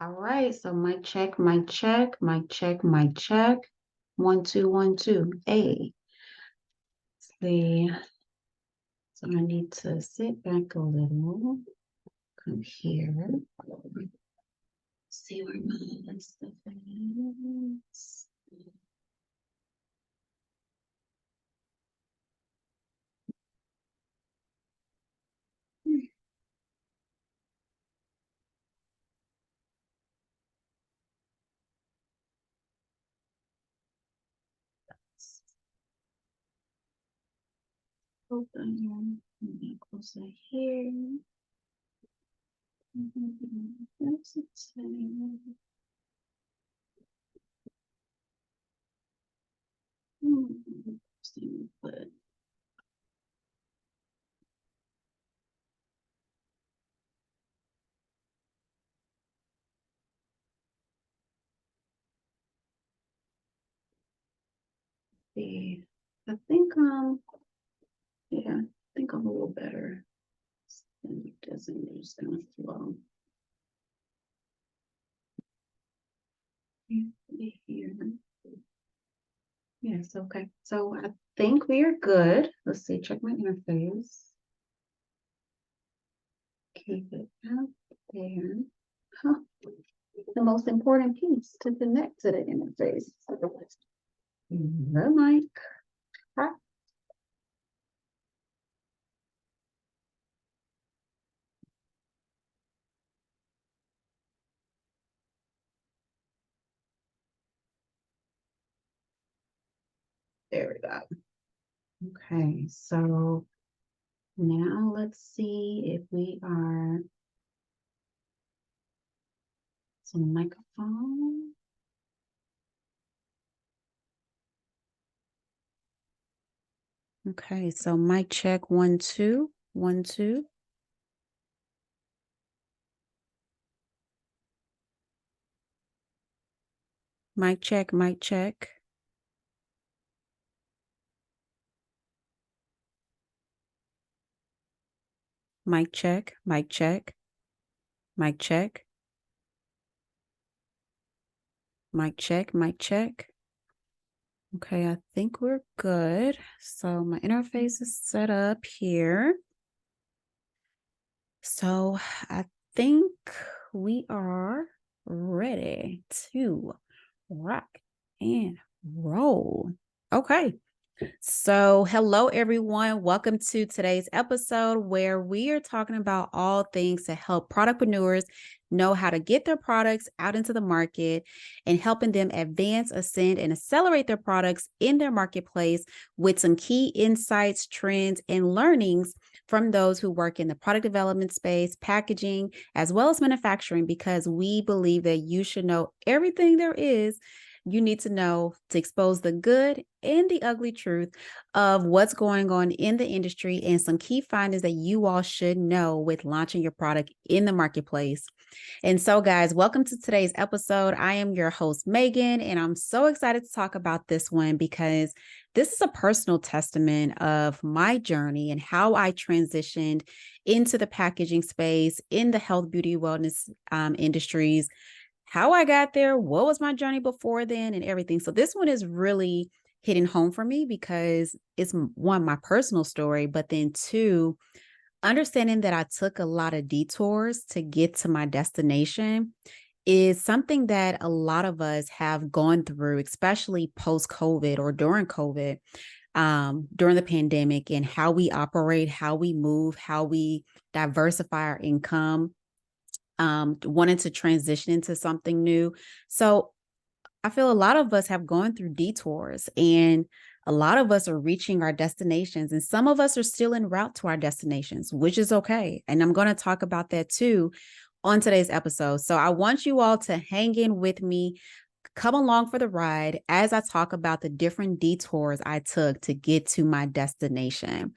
All right, so mic check, mic check, mic check, mic check. 1, 2, 1, 2. Hey, see. So I need to sit back a little. Come here. See where my stuff is. Open here. Close that here. That's it. But see, I think yeah, I think I'm a little better. And it doesn't just kind of flow. Here. Yes, okay. So I think we are good. Let's see, check my interface. Keep it up there. Huh. The most important piece to connect to the interface. The mic. Huh. There we go. Okay, so now let's see if we are some microphone. Okay, so mic check 1, 2, 1, 2. Mic check, mic check. Mic check, mic check. Mic check. Mic check, mic check. Okay, I think we're good. So my interface is set up here. So I think we are ready to rock and roll. Okay. So, hello everyone. Welcome to today's episode where we are talking about all things to help productpreneurs know how to get their products out into the market and helping them advance, ascend, and accelerate their products in their marketplace with some key insights, trends, and learnings from those who work in the product development space, packaging, as well as manufacturing, because we believe that you should know everything there is you need to know to expose the good and the ugly truth of what's going on in the industry and some key findings that you all should know with launching your product in the marketplace. And so, guys, welcome to today's episode. I am your host, Megan, and I'm so excited to talk about this one because this is a personal testament of my journey and how I transitioned into the packaging space in the health, beauty, wellness industries, how I got there, what was my journey before then, and everything. So this one is really hitting home for me because it's one, my personal story, but then two, understanding that I took a lot of detours to get to my destination is something that a lot of us have gone through, especially post-COVID or during COVID, during the pandemic, and how we operate, how we move, how we diversify our income, wanting to transition into something new. So I feel a lot of us have gone through detours and a lot of us are reaching our destinations and some of us are still en route to our destinations, which is okay. And I'm going to talk about that too on today's episode. So I want you all to hang in with me, come along for the ride as I talk about the different detours I took to get to my destination.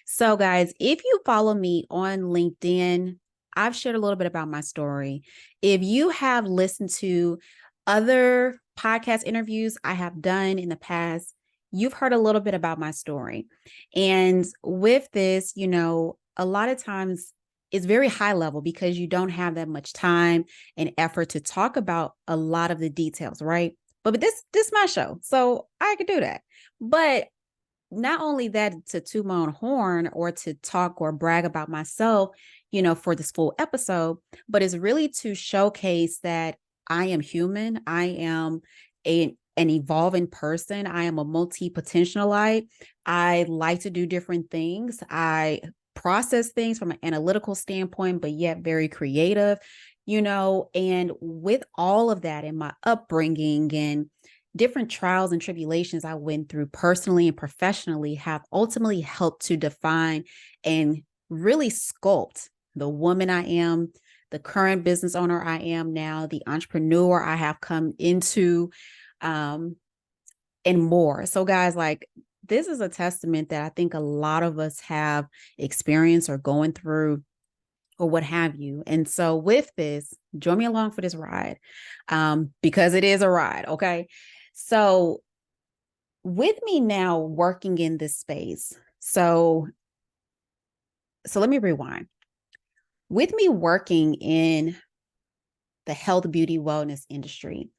So guys, if you follow me on LinkedIn, I've shared a little bit about my story. If you have listened to other podcast interviews I have done in the past, you've heard a little bit about my story. And with this, a lot of times it's very high level because you don't have that much time and effort to talk about a lot of the details, right? But this is my show, so I can do that. But not only that, to toot my own horn or to talk or brag about myself, for this full episode, but it's really to showcase that I am human. I am an evolving person. I am a multi-potentialite. I like to do different things. I process things from an analytical standpoint, but yet very creative, and with all of that in my upbringing and different trials and tribulations I went through personally and professionally have ultimately helped to define and really sculpt the woman I am, the current business owner I am now, the entrepreneur I have come into, and more. So guys, like, this is a testament that I think a lot of us have experienced or going through or what have you. And so with this, join me along for this ride, because it is a ride. Okay. So with me now working in this space, so let me rewind. With me working in the health, beauty, wellness industry,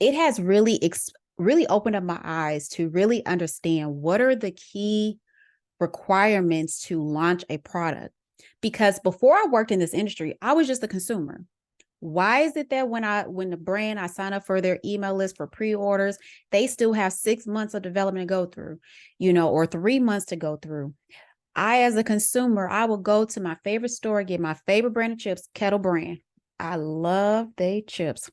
it has really opened up my eyes to really understand what are the key requirements to launch a product. Because before I worked in this industry, I was just a consumer. Why is it that when the brand, I sign up for their email list for pre-orders, they still have 6 months of development to go through, or 3 months to go through? I, as a consumer, I will go to my favorite store, get my favorite brand of chips, Kettle Brand. I love they chips,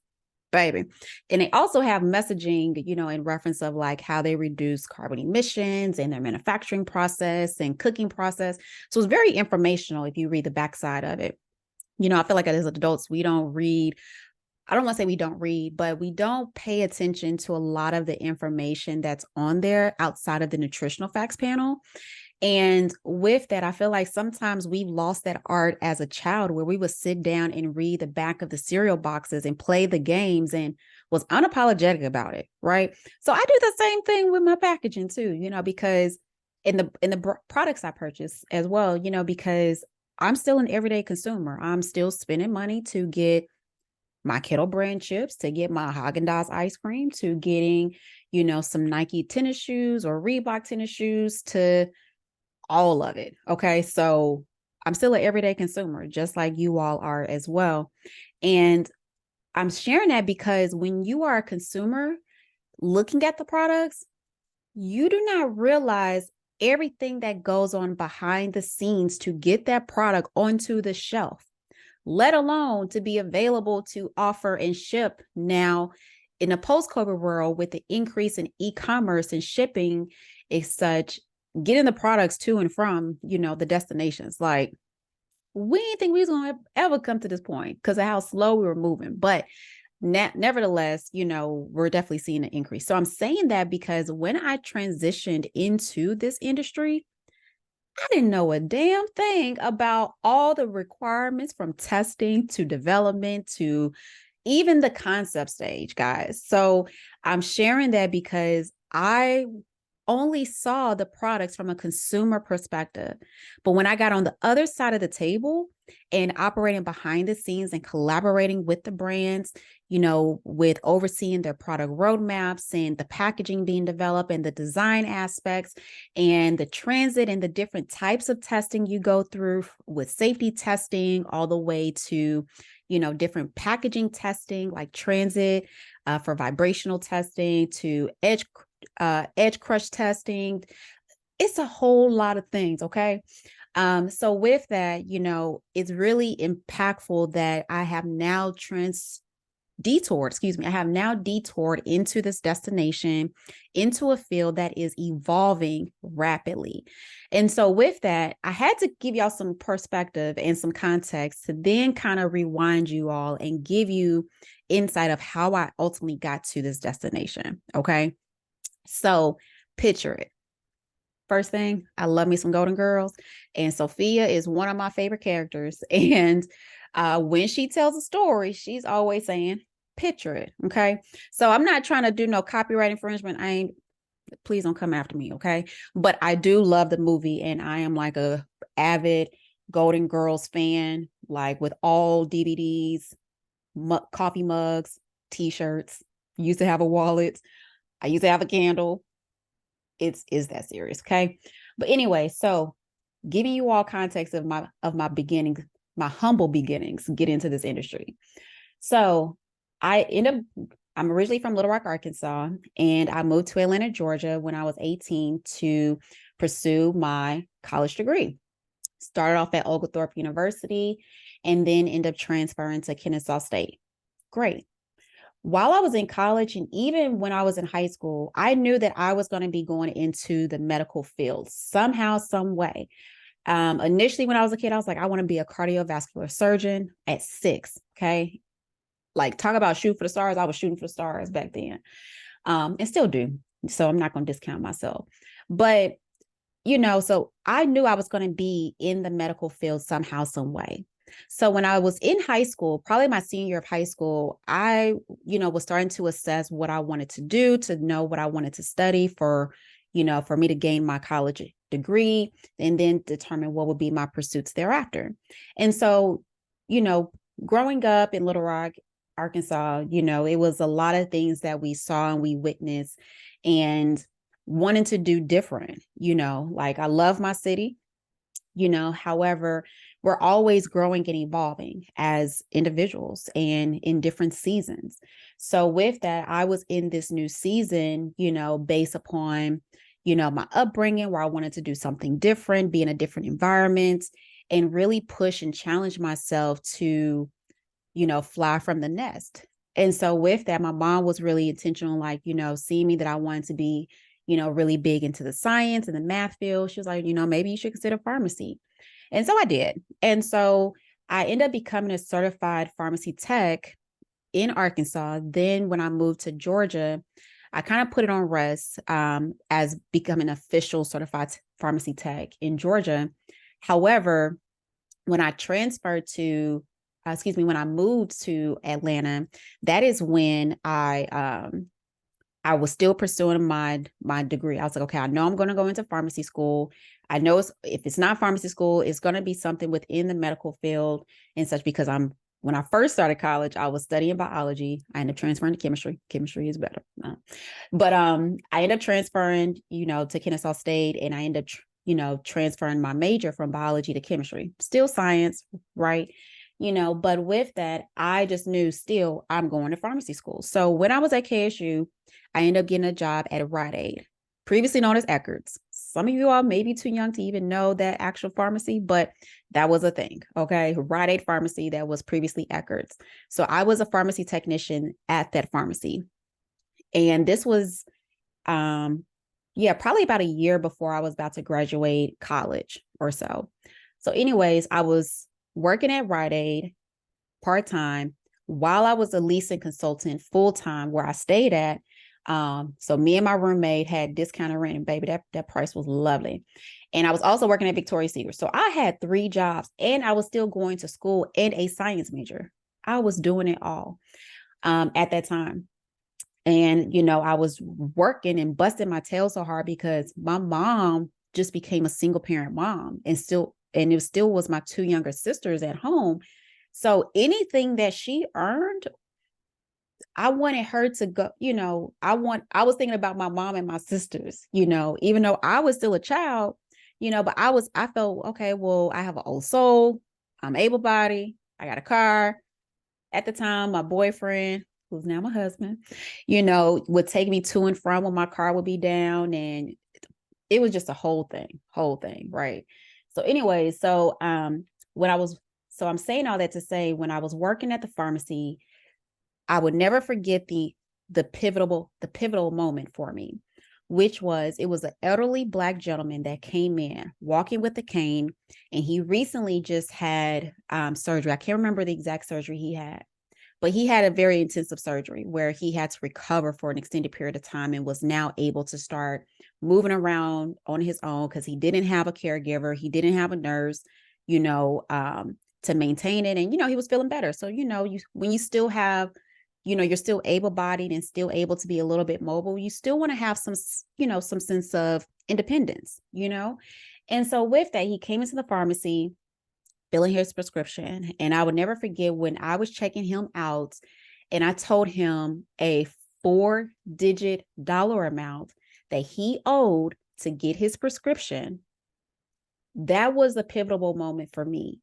baby. And they also have messaging, in reference of like how they reduce carbon emissions and their manufacturing process and cooking process. So it's very informational if you read the backside of it. I feel like as adults, we don't read. I don't want to say we don't read, but we don't pay attention to a lot of the information that's on there outside of the nutritional facts panel. And with that, I feel like sometimes we've lost that art as a child where we would sit down and read the back of the cereal boxes and play the games and was unapologetic about it, right? So I do the same thing with my packaging too, because in the products I purchase as well, because I'm still an everyday consumer. I'm still spending money to get my Kettle Brand chips, to get my Haagen-Dazs ice cream, to getting, some Nike tennis shoes or Reebok tennis shoes, to all of it. Okay. So I'm still an everyday consumer, just like you all are as well. And I'm sharing that because when you are a consumer looking at the products, you do not realize everything that goes on behind the scenes to get that product onto the shelf, let alone to be available to offer and ship now in a post-COVID world with the increase in e-commerce and shipping is such, getting the products to and from, the destinations. Like, we didn't think we was going to ever come to this point because of how slow we were moving. But nevertheless, we're definitely seeing an increase. So I'm saying that because when I transitioned into this industry, I didn't know a damn thing about all the requirements from testing to development to even the concept stage, guys. So I'm sharing that because I only saw the products from a consumer perspective. But when I got on the other side of the table and operating behind the scenes and collaborating with the brands, with overseeing their product roadmaps and the packaging being developed and the design aspects and the transit and the different types of testing you go through with safety testing all the way to, different packaging testing like transit for vibrational testing to edge crush testing. It's a whole lot of things. Okay. So with that, it's really impactful that I have now detoured into this destination, into a field that is evolving rapidly. And so with that, I had to give y'all some perspective and some context to then kind of rewind you all and give you insight of how I ultimately got to this destination. Okay. So picture it. First thing, I love me some Golden Girls, and Sophia is one of my favorite characters. And when she tells a story, she's always saying, picture it. Okay. So I'm not trying to do no copyright infringement. Please don't come after me. Okay. But I do love the movie, and I am like a avid Golden Girls fan, like with all DVDs, coffee mugs, t-shirts. Used to have a wallet. I used to have a candle. Is that serious, okay? But anyway, so giving you all context of my beginnings, my humble beginnings, get into this industry. So I'm originally from Little Rock, Arkansas, and I moved to Atlanta, Georgia when I was 18 to pursue my college degree. Started off at Oglethorpe University and then ended up transferring to Kennesaw State. Great. While I was in college and even when I was in high school, I knew that I was going to be going into the medical field somehow, some way. Initially, when I was a kid, I was like, I want to be a cardiovascular surgeon at 6. Okay. Like, talk about shoot for the stars. I was shooting for the stars back then, and still do. So I'm not going to discount myself. But, so I knew I was going to be in the medical field somehow, some way. So when I was in high school, probably my senior year of high school, I, was starting to assess what I wanted to do, to know what I wanted to study for me to gain my college degree and then determine what would be my pursuits thereafter. And so, growing up in Little Rock, Arkansas, it was a lot of things that we saw and we witnessed and wanting to do different, like I love my city, however, we're always growing and evolving as individuals and in different seasons. So with that, I was in this new season, based upon, my upbringing where I wanted to do something different, be in a different environment and really push and challenge myself to, fly from the nest. And so with that, my mom was really intentional, like, seeing me that I wanted to be, really big into the science and the math field. She was like, maybe you should consider pharmacy. And so I did. And so I ended up becoming a certified pharmacy tech in Arkansas. Then when I moved to Georgia, I kind of put it on rest as becoming an official certified pharmacy tech in Georgia. However, when I transferred to, when I moved to Atlanta, that is when I was still pursuing my degree. I was like, okay, I know I'm going to go into pharmacy school. I know if it's not pharmacy school, it's going to be something within the medical field and such, because when I first started college, I was studying biology. I ended up transferring to chemistry. Chemistry is better. But I ended up transferring, to Kennesaw State, and I ended up, transferring my major from biology to chemistry. Still science, right? But with that, I just knew still I'm going to pharmacy school. So when I was at KSU, I ended up getting a job at Rite Aid, previously known as Eckerd's. Some of you all may be too young to even know that actual pharmacy, but that was a thing. Okay. Rite Aid pharmacy that was previously Eckerd's. So I was a pharmacy technician at that pharmacy. And this was, probably about a year before I was about to graduate college or so. So anyways, I was working at Rite Aid part-time while I was a leasing consultant full-time where I stayed at. So me and my roommate had discounted rent, and baby, that price was lovely. And I was also working at Victoria's Secret. So I had 3 jobs and I was still going to school and a science major. I was doing it all at that time. And, I was working and busting my tail so hard because my mom just became a single parent mom and it still was my 2 younger sisters at home. So anything that she earned, I wanted her to go, I was thinking about my mom and my sisters, even though I was still a child, but I felt, okay, well, I have an old soul. I'm able-bodied. I got a car. At the time, my boyfriend, who's now my husband, would take me to and from when my car would be down. And it was just a whole thing. Right. So anyway, I'm saying all that to say, when I was working at the pharmacy, I would never forget the pivotal moment for me, which was, it was an elderly Black gentleman that came in walking with a cane, and he recently just had surgery. I can't remember the exact surgery he had, but he had a very intensive surgery where he had to recover for an extended period of time and was now able to start moving around on his own because he didn't have a caregiver. He didn't have a nurse, to maintain it. And, he was feeling better. So, when you still have, you're still able-bodied and still able to be a little bit mobile, you still want to have some sense of independence, And so with that, he came into the pharmacy filling his prescription. And I would never forget when I was checking him out and I told him a 4-digit dollar amount that he owed to get his prescription. That was a pivotal moment for me.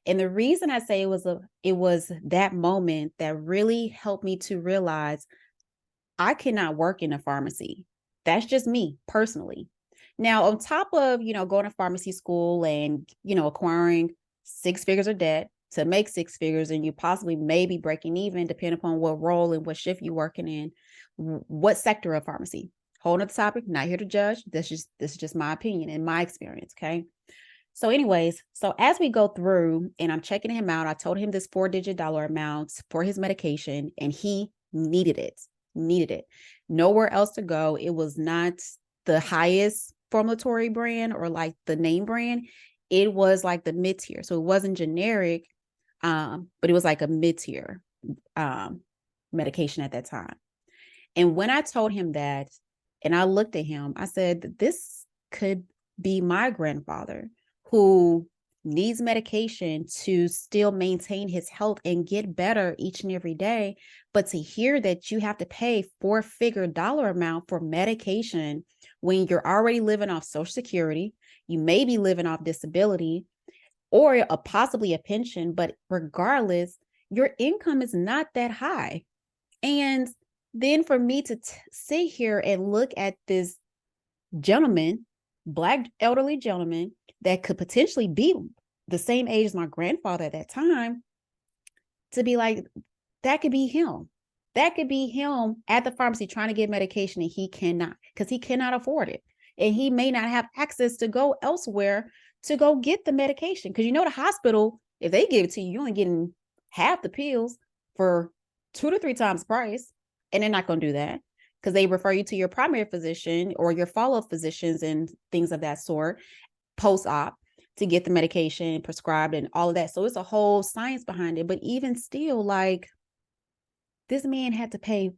And the reason I say it was that moment that really helped me to realize I cannot work in a pharmacy. That's just me personally. Now, on top of, going to pharmacy school and, acquiring 6 figures of debt to make 6 figures, and you possibly maybe breaking even depending upon what role and what shift you're working in, what sector of pharmacy. Whole nother topic, not here to judge. This is just my opinion and my experience. Okay. So anyways, so as we go through and I'm checking him out, I told him this 4-digit dollar amount for his medication and he needed it. Nowhere else to go. It was not the highest formulatory brand or like the name brand. It was like the mid-tier. So it wasn't generic, but it was like a mid-tier medication at that time. And when I told him that, and I looked at him, I said, this could be my grandfather who needs medication to still maintain his health and get better each and every day. But to hear that you have to pay 4-figure dollar amount for medication when you're already living off Social Security, you may be living off disability or possibly a pension, but regardless, your income is not that high. And then for me to sit here and look at this gentleman, Black elderly gentleman that could potentially be the same age as my grandfather at that time, to be like, that could be him. That could be him at the pharmacy trying to get medication and he cannot, because he cannot afford it. And he may not have access to go elsewhere to go get the medication. Because the hospital, if they give it to you, you're only getting half the pills for 2 to 3 times the price. And they're not going to do that because they refer you to your primary physician or your follow-up physicians and things of that sort post-op to get the medication prescribed and all of that. So it's a whole science behind it. But even still, like, this man had to pay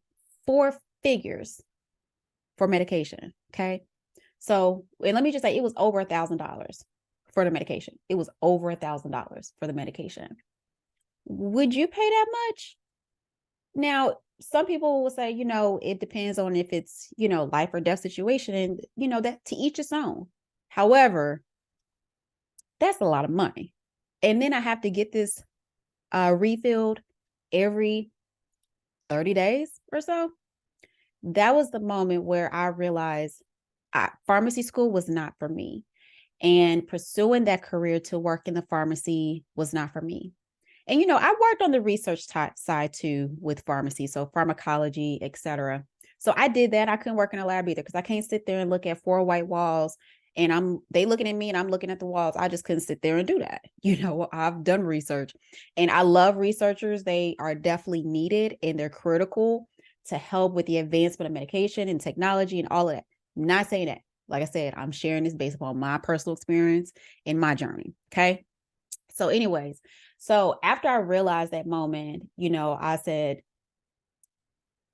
4 figures for medication. Okay. So, and let me just say, it was over $1,000 for the medication. It was over $1,000 for the medication. Would you pay that much? Now, some people will say, it depends on if it's, life or death situation, and, that to each its own. However, that's a lot of money. And then I have to get this refilled every 30 days or so. That was the moment where I realized pharmacy school was not for me. And pursuing that career to work in the pharmacy was not for me. And, I worked on the research side too with pharmacy, so pharmacology, etc. So I did that. I couldn't work in a lab either because I can't sit there and look at 4 white walls and they looking at me and I'm looking at the walls. I just couldn't sit there and do that. I've done research and I love researchers. They are definitely needed and they're critical to help with the advancement of medication and technology and all of that. I'm not saying that. Like I said, I'm sharing this based upon my personal experience and my journey. Okay. So anyways, so after I realized that moment, I said,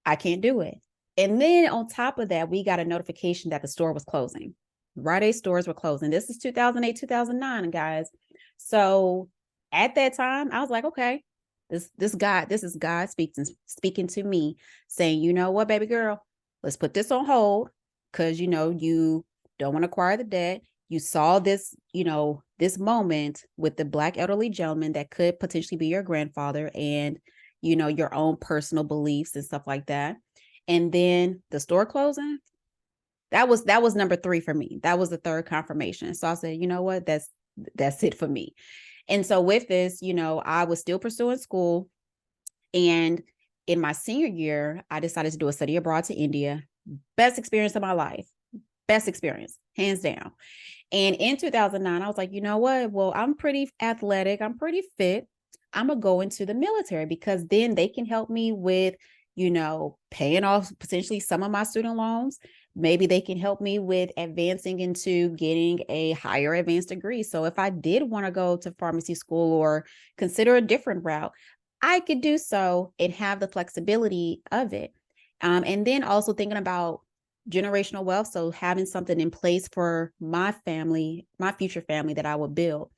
I can't do it. And then on top of that, we got a notification that the store was closing. Rite Aid stores were closing. This is 2008, 2009, guys. So at that time, I was like, okay, this is God speaking to me saying, you know what, baby girl, let's put this on hold because, you don't want to acquire the debt. You saw this, this moment with the Black elderly gentleman that could potentially be your grandfather and, your own personal beliefs and stuff like that. And then the store closing, that was number 3 for me. That was the third confirmation. So I said, you know what, that's it for me. And so with this, I was still pursuing school. And in my senior year, I decided to do a study abroad to India. Best experience of my life. Best experience, hands down. And in 2009, I was like, you know what? Well, I'm pretty athletic. I'm pretty fit. I'm going to go into the military because then they can help me with, paying off potentially some of my student loans. Maybe they can help me with advancing into getting a higher advanced degree. So if I did want to go to pharmacy school or consider a different route, I could do so and have the flexibility of it. And then also thinking about generational wealth. So having something in place for my family, my future family that I would build.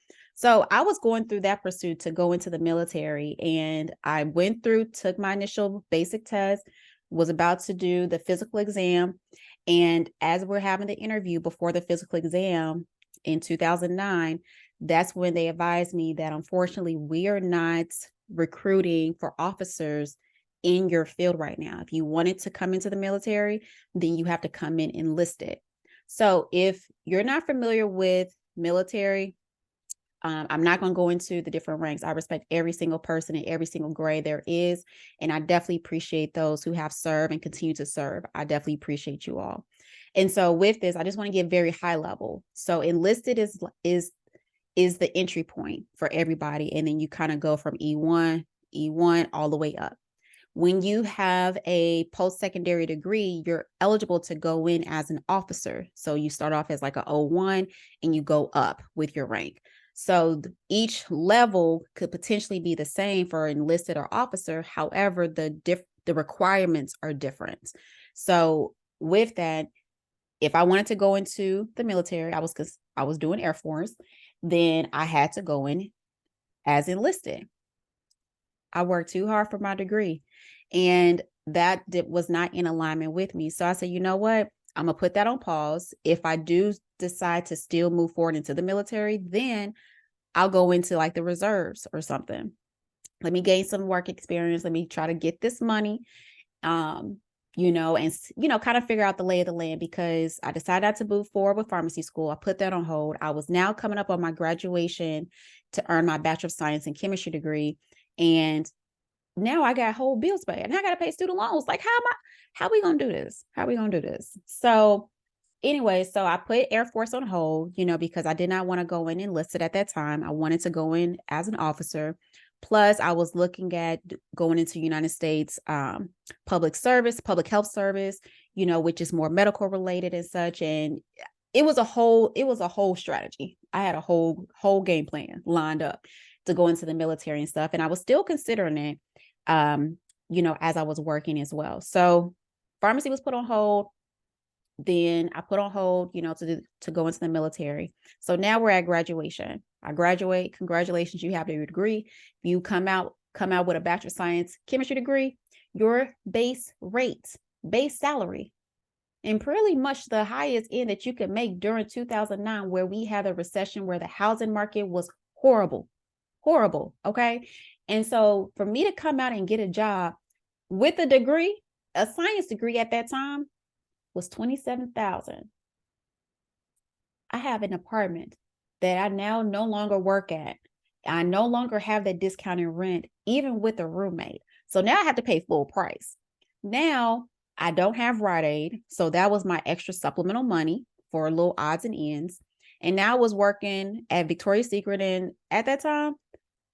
So I was going through that pursuit to go into the military, and I went through, took my initial basic test, was about to do the physical exam. And as we're having the interview before the physical exam in 2009, that's when they advised me that unfortunately we are not recruiting for officers in your field right now. If you wanted to come into the military, then you have to come in enlisted. So if you're not familiar with military, I'm not going to go into the different ranks. I respect every single person in every single grade there is. And I definitely appreciate those who have served and continue to serve. I definitely appreciate you all. And so with this, I just want to get very high level. So enlisted is the entry point for everybody. And then you kind of go from E1 all the way up. When you have a post-secondary degree, you're eligible to go in as an officer. So you start off as like a 01 and you go up with your rank. So each level could potentially be the same for enlisted or officer. However, the requirements are different. So with that, if I wanted to go into the military, I was doing Air Force, then I had to go in as enlisted. I worked too hard for my degree, and that was not in alignment with me. So I said, you know what? I'm going to put that on pause. If I do decide to still move forward into the military, then I'll go into like the reserves or something. Let me gain some work experience. Let me try to get this money, and kind of figure out the lay of the land, because I decided not to move forward with pharmacy school. I put that on hold. I was now coming up on my graduation to earn my Bachelor of Science in Chemistry degree. And now I got whole bills paid and I got to pay student loans. Like, how we going to do this? How we going to do this? So anyway, so I put Air Force on hold, because I did not want to go in enlisted at that time. I wanted to go in as an officer. Plus, I was looking at going into United States public health service, which is more medical related and such. And it was a whole strategy. I had a whole game plan lined up to go into the military and stuff. And I was still considering it, as I was working as well. So pharmacy was put on hold. Then I put on hold, to go into the military. So now we're at graduation. I graduate. Congratulations, you have your degree. You come out with a Bachelor of Science Chemistry degree. Your base salary, and pretty much the highest end that you could make during 2009, where we had a recession, where the housing market was horrible. Okay. And so for me to come out and get a job with a degree, a science degree at that time, was $27,000. I have an apartment that I now no longer work at. I no longer have that discounted rent, even with a roommate. So now I have to pay full price. Now I don't have Rite Aid. So that was my extra supplemental money for little odds and ends. And now I was working at Victoria's Secret. And at that time,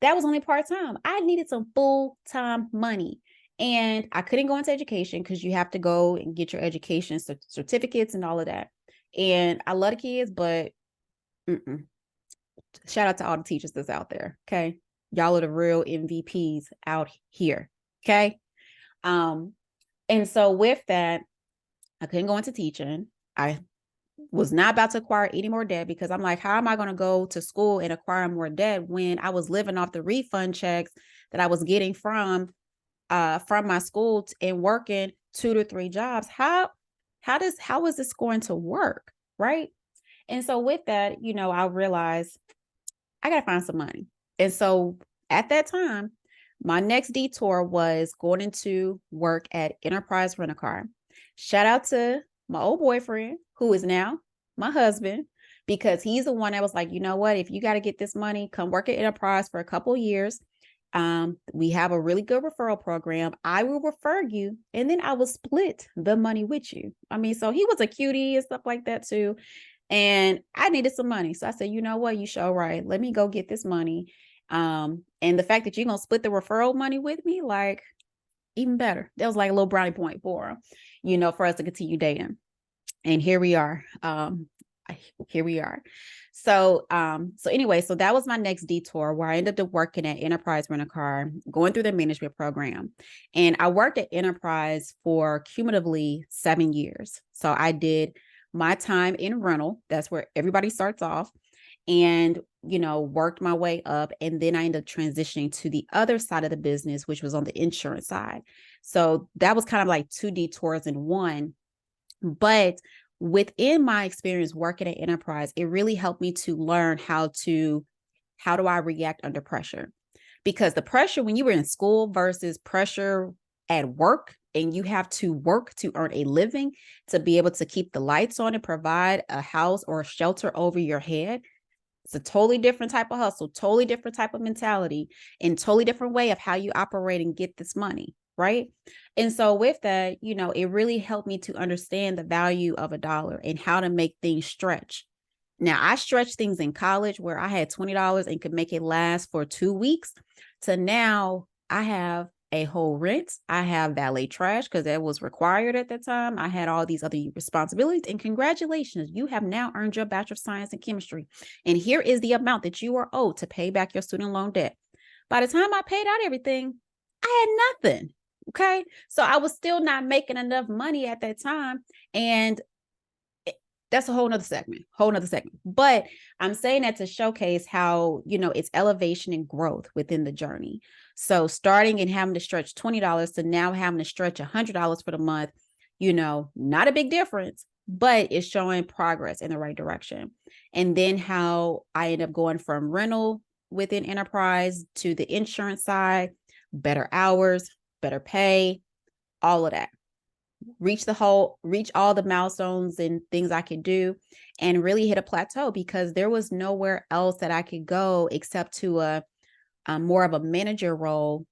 that was only part-time. I needed some full-time money. And I couldn't go into education because you have to go and get your education certificates and all of that. And I love the kids, but shout out to all the teachers that's out there. Okay. Y'all are the real MVPs out here. Okay. And so with that, I couldn't go into teaching. I was not about to acquire any more debt, because I'm like, how am I going to go to school and acquire more debt when I was living off the refund checks that I was getting from my school and working 2 to 3 jobs? How is this going to work? Right. And so with that, I realized I got to find some money. And so at that time, my next detour was going into work at Enterprise Rent-A-Car. Shout out to my old boyfriend, who is now my husband, because he's the one that was like, you know what, if you got to get this money, come work at Enterprise for a couple of years. We have a really good referral program. I will refer you, and then I will split the money with you. I mean, so he was a cutie and stuff like that too. And I needed some money. So I said, you know what, you sure right. Let me go get this money. And the fact that you're going to split the referral money with me, like, even better. That was like a little brownie point for him, for us to continue dating. And here we are. So anyway, so that was my next detour, where I ended up working at Enterprise Rent-A-Car, going through the management program. And I worked at Enterprise for cumulatively 7 years. So I did my time in rental. That's where everybody starts off. and, worked my way up. And then I ended up transitioning to the other side of the business, which was on the insurance side. So that was kind of like two detours in one. But within my experience working at enterprise, it really helped me to learn how do I react under pressure? Because the pressure when you were in school versus pressure at work, and you have to work to earn a living to be able to keep the lights on and provide a house or a shelter over your head. It's a totally different type of hustle, totally different type of mentality, and totally different way of how you operate and get this money, right? And so with that, it really helped me to understand the value of a dollar and how to make things stretch. Now, I stretched things in college where I had $20 and could make it last for 2 weeks, to now I have a whole rent. I have valet trash because that was required at that time. I had all these other responsibilities, and congratulations, you have now earned your Bachelor of Science in Chemistry. And here is the amount that you are owed to pay back your student loan debt. By the time I paid out everything, I had nothing. Okay. So I was still not making enough money at that time. And that's a whole nother segment. But I'm saying that to showcase how, it's elevation and growth within the journey. So starting and having to stretch $20 to now having to stretch $100 for the month, not a big difference, but it's showing progress in the right direction. And then how I end up going from rental within enterprise to the insurance side, better hours, better pay, all of that. Reach all the milestones and things I could do, and really hit a plateau because there was nowhere else that I could go except to a more of a manager role.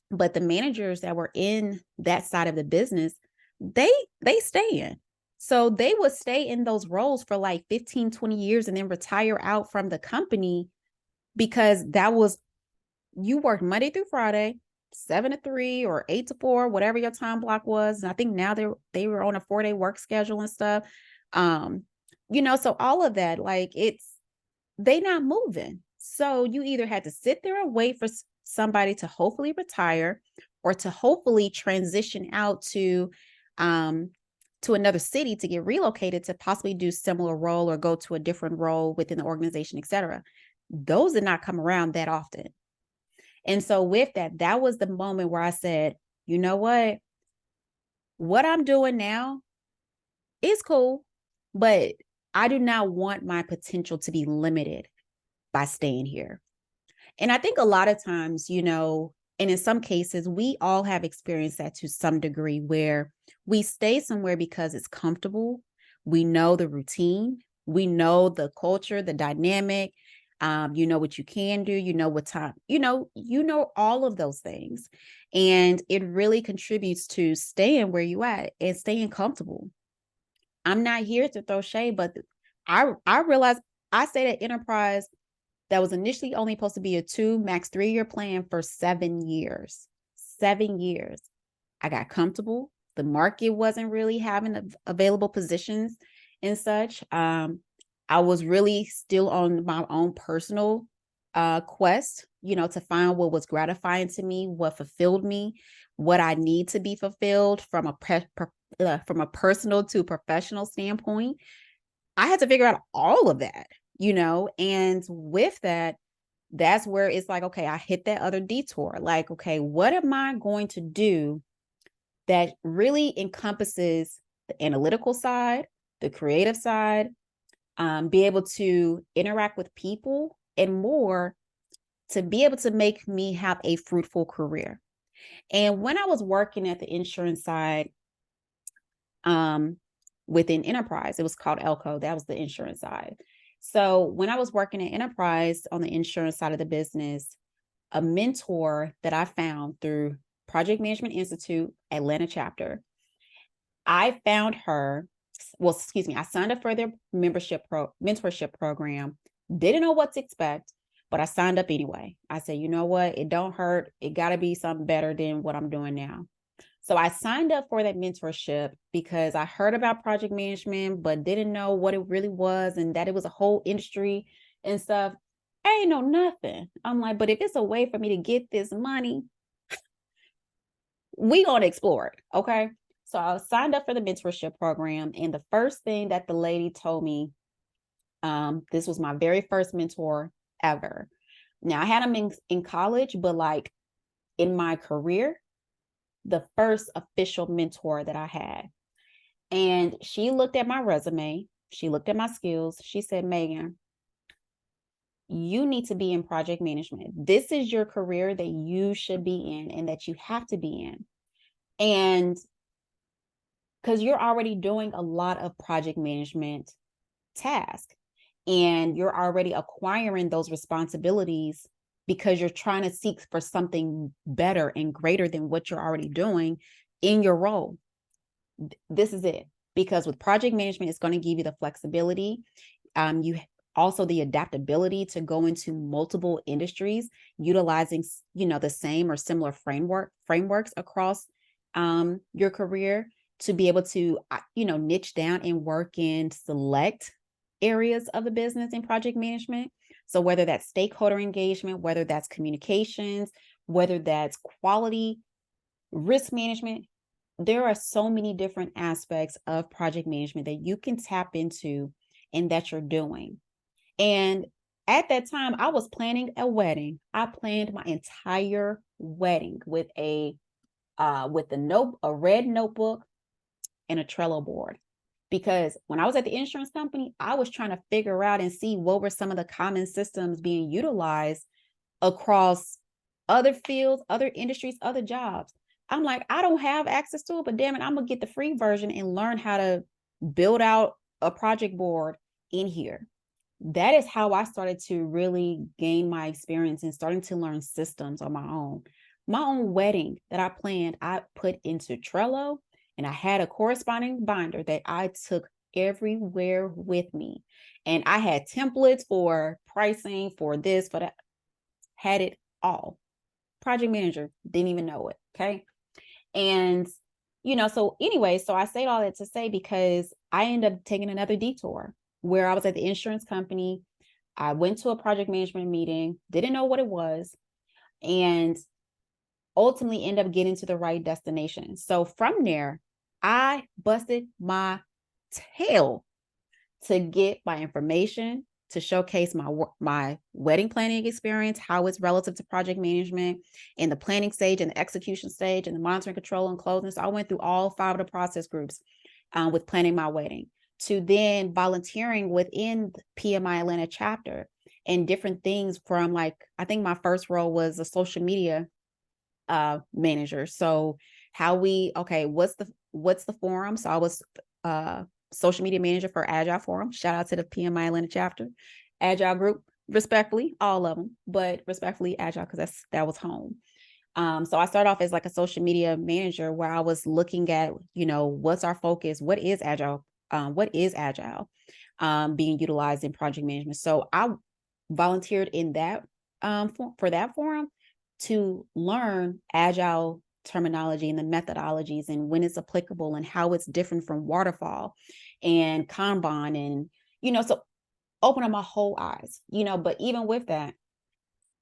But the managers that were in that side of the business, they stay in. So they would stay in those roles for like 15, 20 years and then retire out from the company, because you worked Monday through Friday, 7 to 3 or 8 to 4, whatever your time block was. And I think now they were on a 4-day work schedule and stuff. So all of that, like they not moving. So you either had to sit there and wait for somebody to hopefully retire or to hopefully transition out to another city to get relocated to possibly do similar role or go to a different role within the organization, etc. Those did not come around that often. And so with that was the moment where I said, you know what I'm doing now is cool, but I do not want my potential to be limited by staying here. And I think a lot of times, and in some cases, we all have experienced that to some degree, where we stay somewhere because it's comfortable. We know the routine. We know the culture, the dynamic. You know what you can do. You know what time, all of those things. And it really contributes to staying where you at and staying comfortable. I'm not here to throw shade, but I realized I stayed at enterprise that was initially only supposed to be a 2, max 3-year plan for 7 years. 7 years. I got comfortable. The market wasn't really having available positions and such. I was really still on my own personal quest, to find what was gratifying to me, what fulfilled me, what I need to be fulfilled from a personal to professional standpoint. I had to figure out all of that, and with that, that's where it's like, okay, I hit that other detour. Like, okay, what am I going to do that really encompasses the analytical side, the creative side, be able to interact with people and more, to be able to make me have a fruitful career. And when I was working at the insurance side, within enterprise, it was called Elko. That was the insurance side. So when I was working at enterprise on the insurance side of the business, a mentor that I found through Project Management Institute, Atlanta chapter, I found her. Well, excuse me, I signed up for their mentorship program. Didn't know what to expect, but I signed up anyway. I said, you know what? It don't hurt. It got to be something better than what I'm doing now. So I signed up for that mentorship because I heard about project management, but didn't know what it really was and that it was a whole industry and stuff. I ain't know nothing. I'm like, but if it's a way for me to get this money, we gonna explore it. Okay. So I signed up for the mentorship program. And the first thing that the lady told me This was my very first mentor ever. Now I had him in college, but like in my career, the first official mentor that I had. And she looked at my resume. She looked at my skills. She said, Megan, you need to be in project management. This is your career that you should be in and that you have to be in. And because you're already doing a lot of project management tasks and you're already acquiring those responsibilities because you're trying to seek for something better and greater than what you're already doing in your role. This is it. Because with project management, it's going to give you the flexibility. You also the adaptability to go into multiple industries, utilizing, the same or similar frameworks across your career to be able to, niche down and work in select areas of the business in project management. So whether that's stakeholder engagement, whether that's communications, whether that's quality, risk management, there are so many different aspects of project management that you can tap into and that you're doing. And at that time, I was planning a wedding. I planned my entire wedding with a red notebook and a Trello board. Because when I was at the insurance company, I was trying to figure out and see what were some of the common systems being utilized across other fields, other industries, other jobs. I'm like, I don't have access to it, but damn it, I'm gonna get the free version and learn how to build out a project board in here. That is how I started to really gain my experience and starting to learn systems on my own. My own wedding that I planned, I put into Trello, and I had a corresponding binder that I took everywhere with me. And I had templates for pricing, for this, for that, had it all. Project manager, didn't even know it. Okay. And, so anyway, so I say all that to say, because I ended up taking another detour where I was at the insurance company. I went to a project management meeting, didn't know what it was, and ultimately ended up getting to the right destination. So from there, I busted my tail to get my information, to showcase my wedding planning experience, how it's relative to project management in the planning stage and the execution stage and the monitoring, control, and closing. So I went through all 5 of the process groups with planning my wedding, to then volunteering within the PMI Atlanta chapter and different things from, like, I think my first role was a social media manager. So what's the forum? So I was social media manager for Agile Forum. Shout out to the PMI Atlanta chapter, Agile group, respectfully, all of them, but respectfully Agile, because that was home. So I started off as like a social media manager where I was looking at, what's our focus? What is Agile? Being utilized in project management? So I volunteered in that for that forum to learn Agile terminology and the methodologies and when it's applicable and how it's different from waterfall and Kanban, and, so open up my whole eyes, but even with that,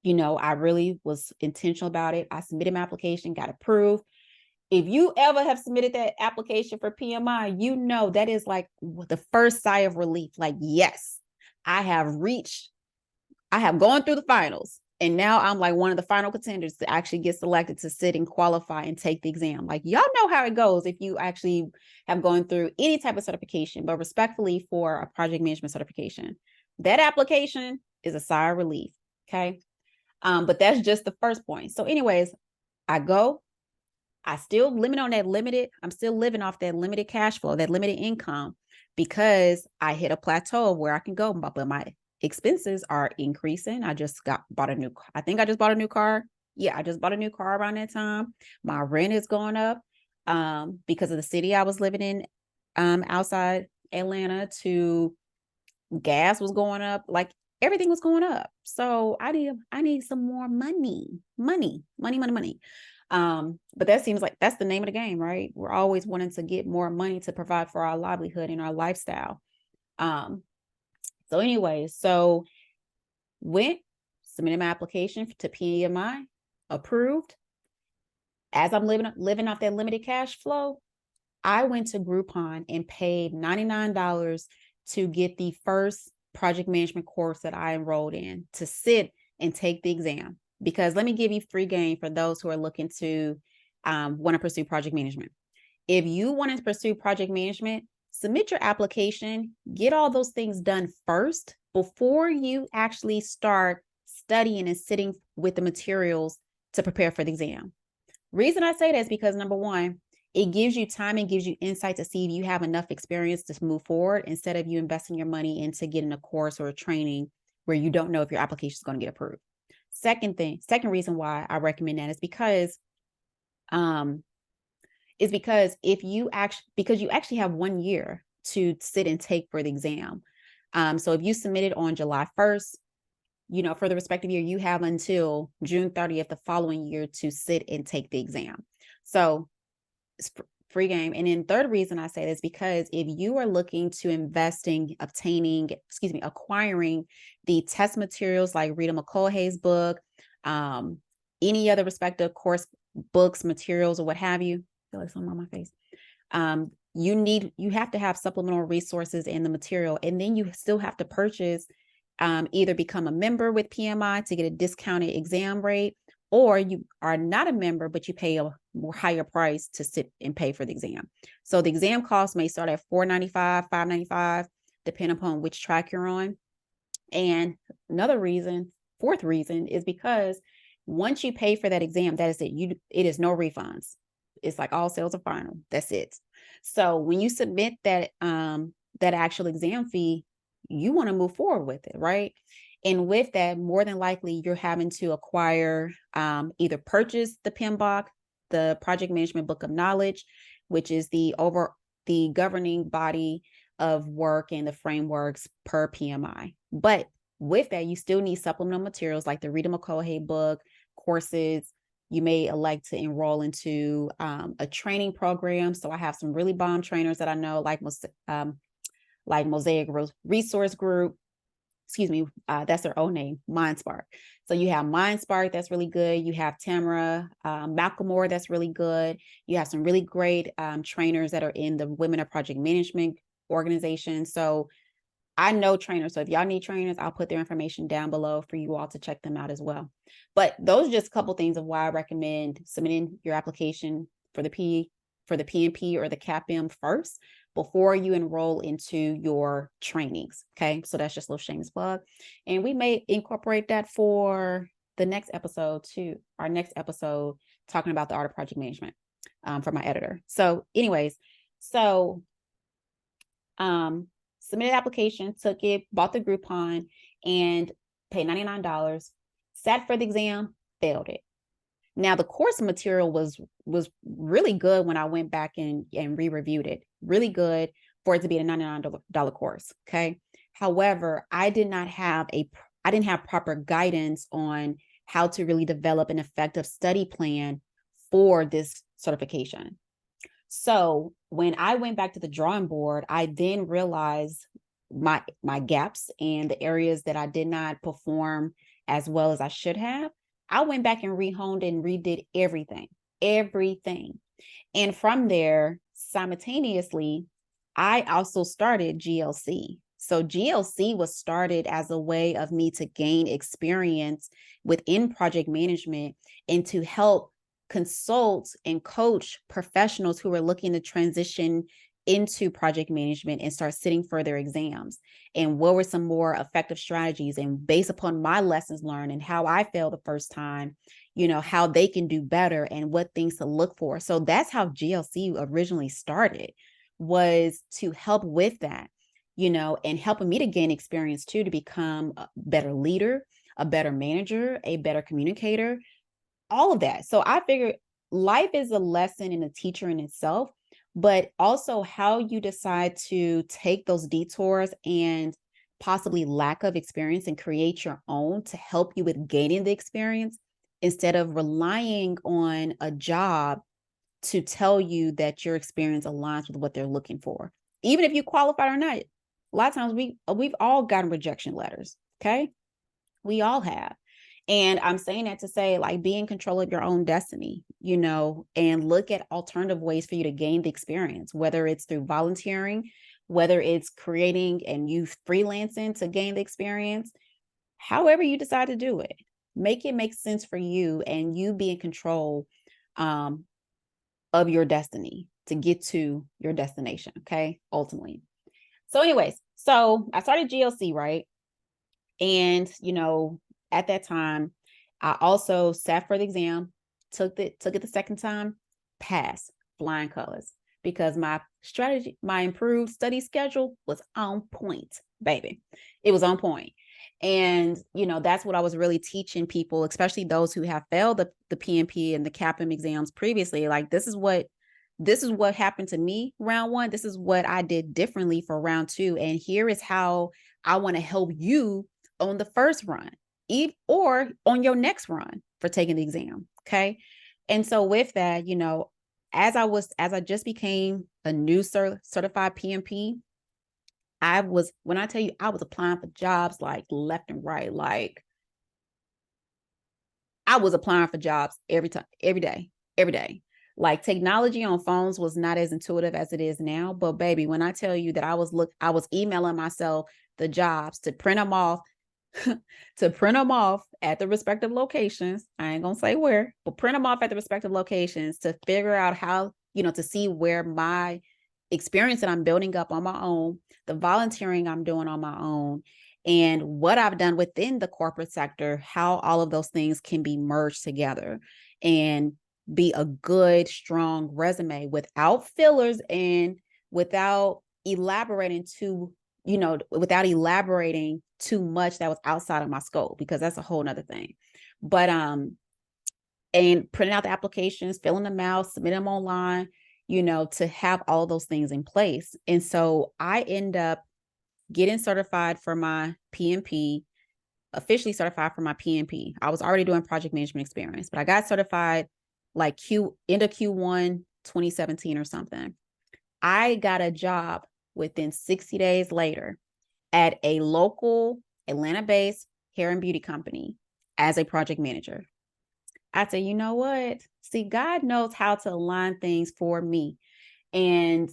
I really was intentional about it. I submitted my application, got approved. If you ever have submitted that application for PMI, that is like the first sigh of relief. Like, yes, I have gone through the finals. And now I'm like one of the final contenders to actually get selected to sit and qualify and take the exam. Like, y'all know how it goes if you actually have gone through any type of certification, but respectfully for a project management certification, that application is a sigh of relief. Okay. But that's just the first point. So anyways, I still limit on that limited. I'm still living off that limited cash flow, that limited income, because I hit a plateau of where I can go, but my expenses are increasing. I just bought a new car. I think I just bought a new car. Yeah, I just bought a new car around that time. My rent is going up because of the city I was living in outside Atlanta. To gas was going up, like everything was going up. So I need some more money. But that seems like that's the name of the game, right? We're always wanting to get more money to provide for our livelihood and our lifestyle. So anyway, submitted my application to PMI, approved. As I'm living off that limited cash flow, I went to Groupon and paid $99 to get the first project management course that I enrolled in to sit and take the exam. Because let me give you free game for those who are looking to want to pursue project management. If you want to pursue project management, submit your application, get all those things done first before you actually start studying and sitting with the materials to prepare for the exam. Reason I say that is because, number one, it gives you time and gives you insight to see if you have enough experience to move forward instead of you investing your money into getting a course or a training where you don't know if your application is going to get approved. Second reason why I recommend that is because if you actually have 1 year to sit and take for the exam. So if you submitted on July 1st, for the respective year, you have until June 30th the following year to sit and take the exam. So it's free game. And then third reason I say this, because if you are looking to invest in acquiring the test materials like Rita McCullough's book, any other respective course books, materials, or what have you, I feel like something on my face. You have to have supplemental resources in the material, and then you still have to purchase, either become a member with PMI to get a discounted exam rate, or you are not a member, but you pay a more higher price to sit and pay for the exam. So the exam cost may start at $495, $595, depending upon which track you're on. And fourth reason is because once you pay for that exam, that is it. It is no refunds. It's like all sales are final. That's it. So when you submit that actual exam fee, you want to move forward with it, right? And with that, more than likely, you're having to acquire, either purchase the PMBOK, the Project Management Book of Knowledge, which is the governing body of work and the frameworks per PMI. But with that, you still need supplemental materials like the Rita McCullough book, courses. You may elect to enroll into a training program. So I have some really bomb trainers that I know, like Mosaic Resource Group. That's their own name, MindSpark. So you have MindSpark, that's really good. You have Tamara Malcolmore, that's really good. You have some really great trainers that are in the Women of Project Management organization. So I know trainers. So if y'all need trainers, I'll put their information down below for you all to check them out as well. But those are just a couple things of why I recommend submitting your application for the PMP or the CAPM first before you enroll into your trainings. Okay, so that's just a little shameless plug. And we may incorporate that for the next episode too, our next episode talking about the art of project management from my editor. So anyways, submitted application, took it, bought the Groupon, and paid $99, sat for the exam, failed it. Now, the course material was really good when I went back and re-reviewed it. Really good for it to be a $99 course, okay? However, I didn't have proper guidance on how to really develop an effective study plan for this certification. So when I went back to the drawing board, I then realized my gaps and the areas that I did not perform as well as I should have. I went back and rehoned and redid everything. And from there, simultaneously, I also started GLC. So GLC was started as a way of me to gain experience within project management and to help consult and coach professionals who are looking to transition into project management and start sitting for their exams. And what were some more effective strategies? And based upon my lessons learned and how I failed the first time, how they can do better and what things to look for. So that's how GLC originally started, was to help with that, and helping me to gain experience too, to become a better leader, a better manager, a better communicator, all of that. So I figured life is a lesson and a teacher in itself, but also how you decide to take those detours and possibly lack of experience and create your own to help you with gaining the experience instead of relying on a job to tell you that your experience aligns with what they're looking for. Even if you qualify or not, a lot of times we've all gotten rejection letters, okay? We all have. And I'm saying that to say, like, be in control of your own destiny, and look at alternative ways for you to gain the experience, whether it's through volunteering, whether it's creating and you freelancing to gain the experience, however you decide to do it, make it make sense for you and you be in control of your destiny to get to your destination. Okay. Ultimately. So anyways, so I started GLC, right? And, at that time, I also sat for the exam, took it the second time, passed flying colors because my improved study schedule was on point, baby. It was on point. And, that's what I was really teaching people, especially those who have failed the PMP and the CAPM exams previously. Like, this is what happened to me round one. This is what I did differently for round two. And here is how I want to help you on the first run, or on your next run for taking the exam. Okay. And so with that, as I just became a new certified PMP, when I tell you, I was applying for jobs like left and right. Like, I was applying for jobs every day. Like, technology on phones was not as intuitive as it is now. But baby, when I tell you that I was emailing myself the jobs to print them off, at the respective locations. I ain't gonna say where, but print them off at the respective locations to figure out how, to see where my experience that I'm building up on my own, the volunteering I'm doing on my own, and what I've done within the corporate sector, how all of those things can be merged together and be a good, strong resume without fillers and without elaborating too much that was outside of my scope, because that's a whole nother thing. But and printing out the applications, filling them out, submitting them online, to have all those things in place. And so I end up getting certified for my PMP, officially certified for my PMP. I was already doing project management experience, but I got certified like end of Q1 2017 or something. I got a job within 60 days later at a local Atlanta-based hair and beauty company as a project manager. I said, you know what? See, God knows how to align things for me and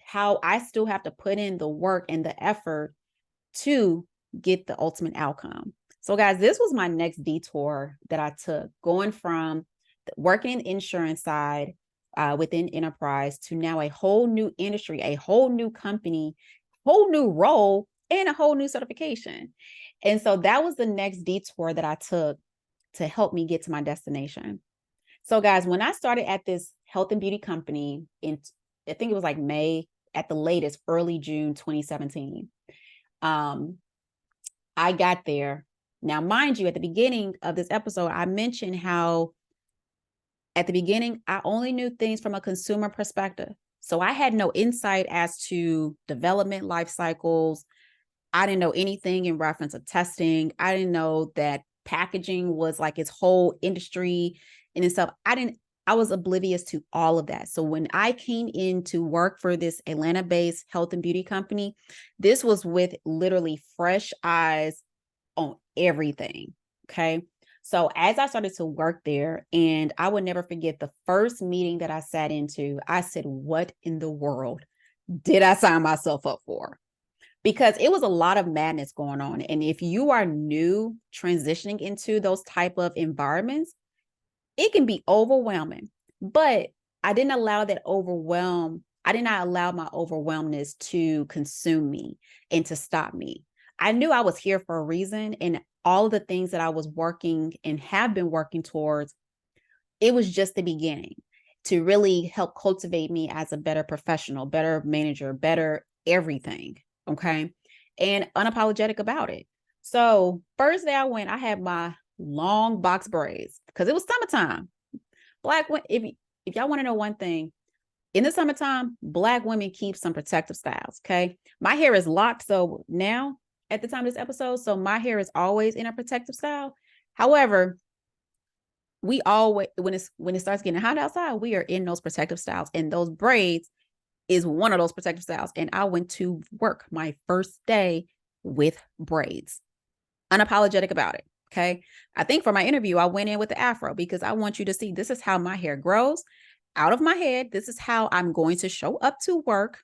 how I still have to put in the work and the effort to get the ultimate outcome. So guys, this was my next detour that I took, going from working insurance side within enterprise to now a whole new industry, a whole new company, whole new role, and a whole new certification. And so that was the next detour that I took to help me get to my destination. So guys, when I started at this health and beauty company I think it was like May, at the latest, early June 2017, I got there. Now, mind you, at the beginning of this episode, I mentioned how at the beginning, I only knew things from a consumer perspective. So I had no insight as to development life cycles. I didn't know anything in reference of testing. I didn't know that packaging was like its whole industry and stuff. I was oblivious to all of that. So when I came in to work for this Atlanta-based health and beauty company, this was with literally fresh eyes on everything. Okay. So as I started to work there, and I would never forget the first meeting that I sat into, I said, what in the world did I sign myself up for? Because it was a lot of madness going on. And if you are new transitioning into those type of environments, it can be overwhelming. But I didn't allow my overwhelmness to consume me and to stop me. I knew I was here for a reason, and all of the things that I was working and have been working towards, it was just the beginning to really help cultivate me as a better professional, better manager, better everything. Okay. And unapologetic about it. So first day I went, I had my long box braids because it was summertime. If y'all want to know one thing, in the summertime, Black women keep some protective styles. Okay. My hair is locked. So now at the time of this episode, so my hair is always in a protective style. However, we always, when it starts getting hot outside, we are in those protective styles, and those braids is one of those protective styles. And I went to work my first day with braids, unapologetic about it. Okay. I think for my interview, I went in with the afro because I want you to see this is how my hair grows out of my head. This is how I'm going to show up to work.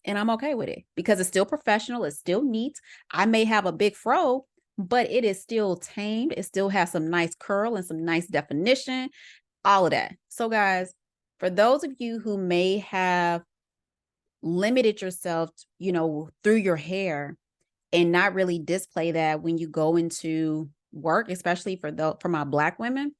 And I'm okay with it because it's still professional. It's still neat. I may have a big fro, but it is still tamed. It still has some nice curl and some nice definition, all of that. So guys, for those of you who may have limited yourself, through your hair and not really display that when you go into work, especially for my Black women,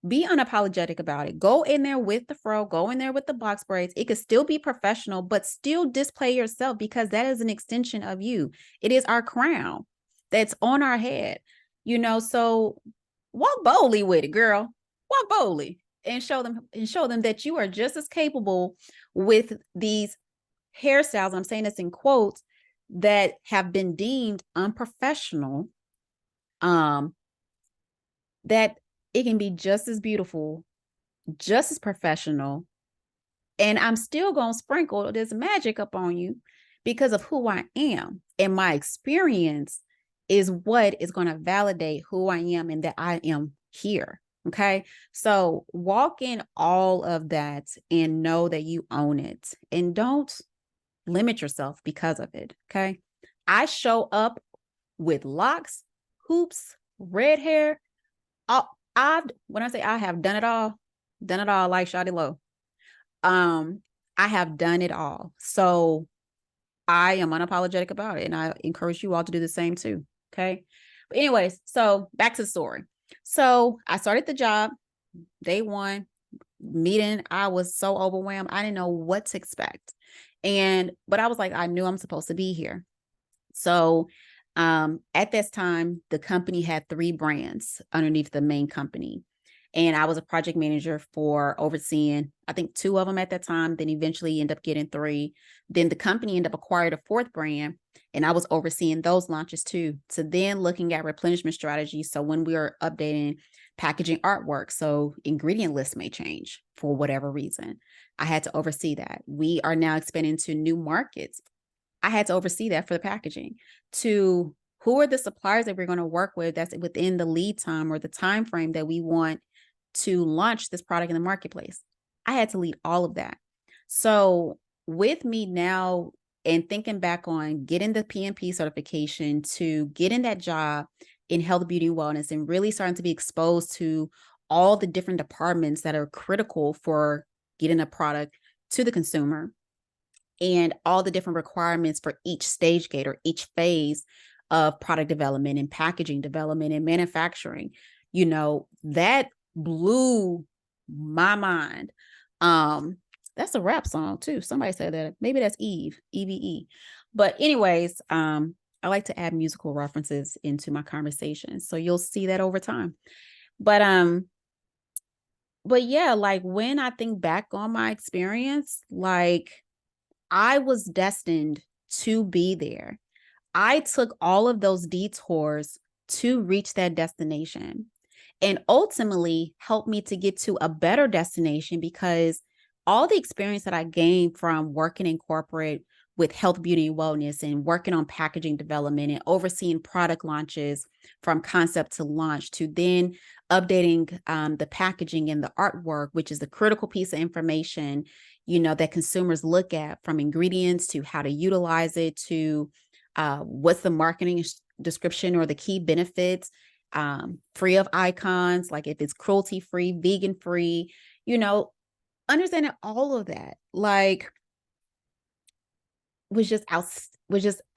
be unapologetic about it. Go in there with the fro, go in there with the box braids. It could still be professional, but still display yourself because that is an extension of you. It is our crown that's on our head, so walk boldly with it, girl. Walk boldly and show them that you are just as capable with these hairstyles. I'm saying this in quotes that have been deemed unprofessional, that it can be just as beautiful, just as professional. And I'm still going to sprinkle this magic up on you because of who I am. And my experience is what is going to validate who I am and that I am here. Okay. So walk in all of that and know that you own it and don't limit yourself because of it. Okay. I show up with locks, hoops, red hair. When I say I have done it all like Shawty Lo. I have done it all. So I am unapologetic about it. And I encourage you all to do the same too. Okay. But anyways, so back to the story. So I started the job day one meeting. I was so overwhelmed. I didn't know what to expect. But I was like, I knew I'm supposed to be here. So at this time, the company had 3 brands underneath the main company. And I was a project manager for overseeing, I think 2 of them at that time, then eventually end up getting 3. Then the company ended up acquiring a 4th brand, and I was overseeing those launches too. So then looking at replenishment strategies. So when we are updating packaging artwork, so ingredient lists may change for whatever reason, I had to oversee that. We are now expanding to new markets. I had to oversee that for the packaging. To who are the suppliers that we're going to work with that's within the lead time or the time frame that we want to launch this product in the marketplace. I had to lead all of that. So with me now and thinking back on getting the PMP certification to getting that job in health, beauty, and wellness, and really starting to be exposed to all the different departments that are critical for getting a product to the consumer and all the different requirements for each stage gate or each phase of product development and packaging development and manufacturing, that blew my mind. That's a rap song too. Somebody said that. Maybe that's Eve, EVE. But anyways, I like to add musical references into my conversation. So you'll see that over time. But yeah, like when I think back on my experience, like I was destined to be there. I took all of those detours to reach that destination and ultimately helped me to get to a better destination because all the experience that I gained from working in corporate with health, beauty, and wellness and working on packaging development and overseeing product launches from concept to launch to then updating the packaging and the artwork, which is the critical piece of information, that consumers look at, from ingredients to how to utilize it to what's the marketing description or the key benefits, free of icons, like if it's cruelty free, vegan free, understanding all of that, like was just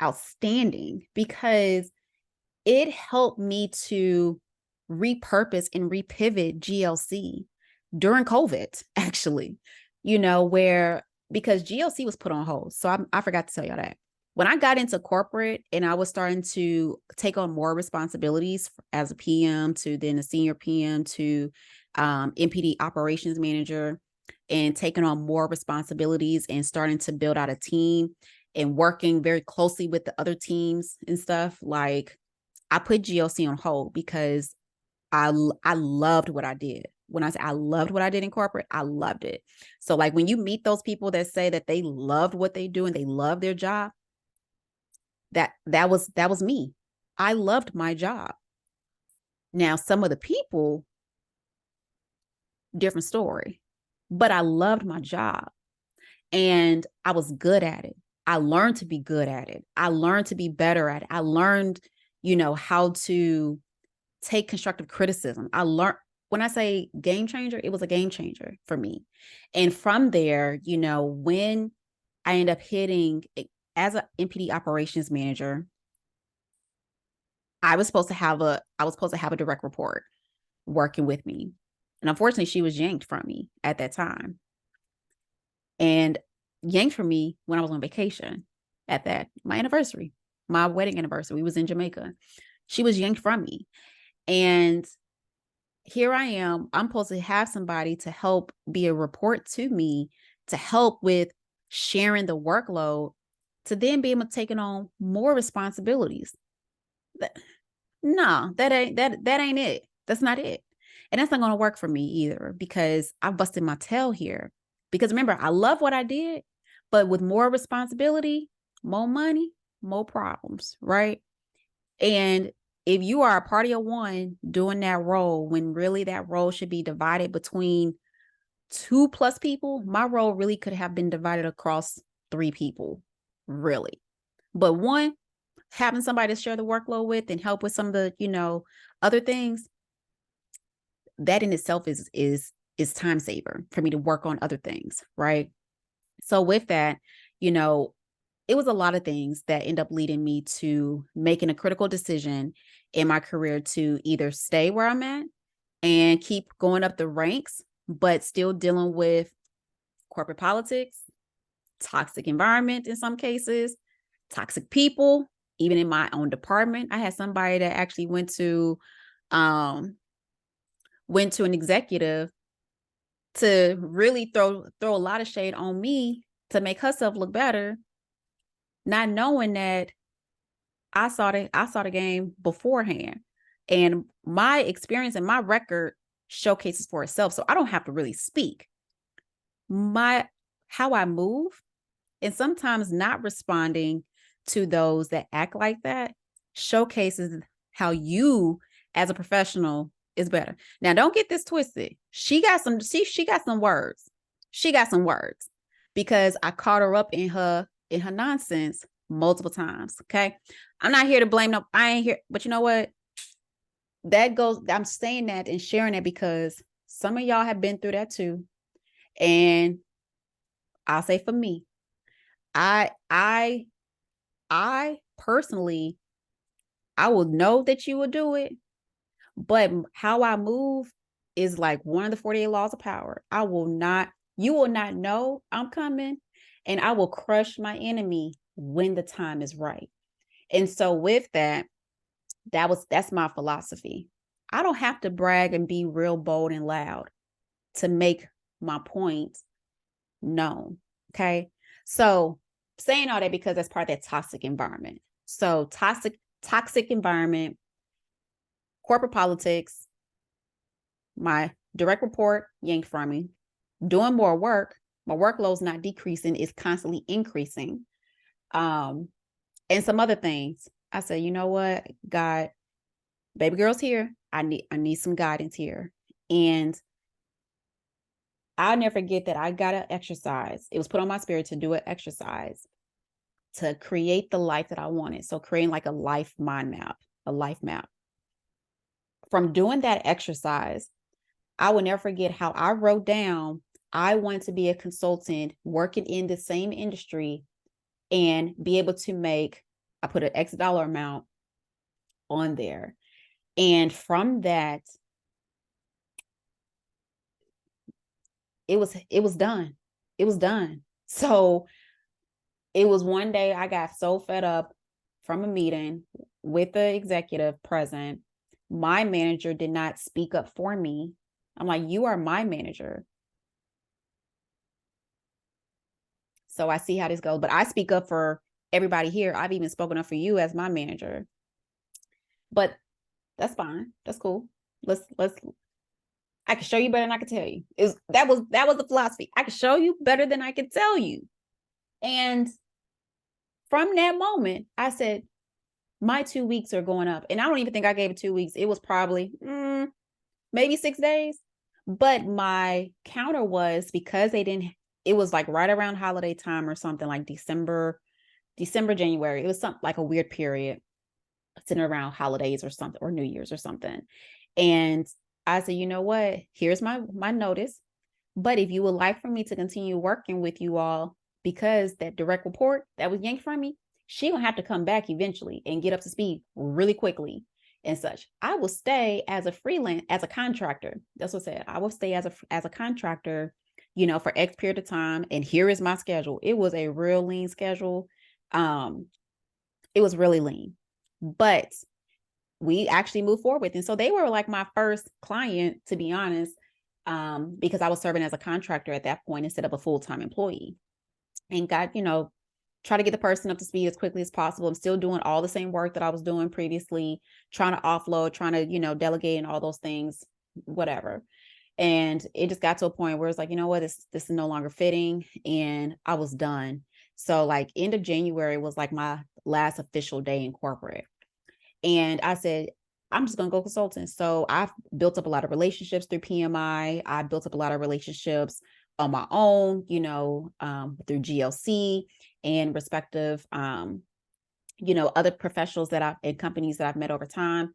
outstanding because it helped me to repurpose and repivot GLC during COVID, actually, because GLC was put on hold. So I forgot to tell y'all that. When I got into corporate and I was starting to take on more responsibilities as a PM to then a senior PM to MPD operations manager and taking on more responsibilities and starting to build out a team and working very closely with the other teams and stuff, like I put GLC on hold because I loved what I did. When I say I loved what I did in corporate, I loved it. So like when you meet those people that say that they loved what they do and they love their job, that was me. I loved my job. Now, some of the people, different story, but I loved my job and I was good at it. I learned to be good at it. I learned to be better at it. I learned, how to take constructive criticism. I learned, when I say game changer, it was a game changer for me. And from there, when I end up hitting as an MPD operations manager, I was supposed to have a direct report working with me. And unfortunately, she was yanked from me at that time. And yanked from me when I was on vacation my anniversary, my wedding anniversary. We was in Jamaica. She was yanked from me. And here I am. I'm supposed to have somebody to help be a report to me, to help with sharing the workload, to then be able to take on more responsibilities. No, that ain't it. That's not it. And that's not going to work for me either, because I busted my tail here. Because remember, I love what I did, but with more responsibility, more money, more problems, right? And if you are a party of one doing that role, when really that role should be divided between 2+ people, my role really could have been divided across 3 people, really. But one, having somebody to share the workload with and help with some of the, other things, that in itself is time saver for me to work on other things, right? So with that, it was a lot of things that end up leading me to making a critical decision in my career to either stay where I'm at and keep going up the ranks, but still dealing with corporate politics, toxic environment in some cases, toxic people, even in my own department. I had somebody that actually went to an executive to really throw a lot of shade on me to make herself look better, not knowing that I saw the game beforehand. And my experience and my record showcases for itself. So I don't have to really speak. How I move, and sometimes not responding to those that act like that, showcases how you as a professional is better. Now, don't get this twisted. She got some words. She got some words, because I caught her up in her nonsense multiple times. Okay. I'm not here to blame no, I ain't here, but you know what? I'm saying that and sharing that because some of y'all have been through that too. And I'll say for me, I personally, I will know that you will do it, but how I move is like one of the 48 laws of power. You will not know I'm coming, and I will crush my enemy when the time is right. And so with that's my philosophy. I don't have to brag and be real bold and loud to make my point known. Okay. So saying all that because that's part of that toxic environment. So toxic environment, corporate politics, my direct report yanked from me, doing more work, my workload's not decreasing, it's constantly increasing. And some other things. I said, you know what, God, baby girl's here. I need some guidance here. And I'll never forget that I got to exercise. It was put on my spirit to do an exercise to create the life that I wanted. So creating like a life map. From doing that exercise, I will never forget how I wrote down, I want to be a consultant working in the same industry and be able to I put an X dollar amount on there. And from that, it was done. It was done. So it was one day I got so fed up from a meeting with the executive present. My manager did not speak up for me. I'm like, you are my manager. So I see how this goes, but I speak up for everybody here. I've even spoken up for you as my manager, but that's fine. That's cool. I can show you better than I can tell you. That was the philosophy. I can show you better than I can tell you. And from that moment, I said, my 2 weeks are going up. And I don't even think I gave it 2 weeks. It was probably maybe 6 days. But my counter was, because it was like right around holiday time or something, like December December, January. It was something like a weird period, sitting around holidays or something, or New Year's or something. And I said, you know what? Here's my notice. But if you would like for me to continue working with you all, because that direct report that was yanked from me, she gonna have to come back eventually and get up to speed really quickly and such. I will stay as a freelance, as a contractor. That's what I said. I will stay as a contractor, for X period of time. And here is my schedule. It was a real lean schedule. It was really lean, but we actually moved forward with it. And so they were like my first client, to be honest, because I was serving as a contractor at that point instead of a full-time employee. And got, try to get the person up to speed as quickly as possible. I'm still doing all the same work that I was doing previously, trying to offload, trying to, delegate and all those things, whatever. And it just got to a point where it's like, you know what, this is no longer fitting. And I was done. So like end of January was like my last official day in corporate. And I said, I'm just going to go consulting. So I've built up a lot of relationships through PMI. I built up a lot of relationships on my own, through GLC and respective, other professionals and companies that I've met over time.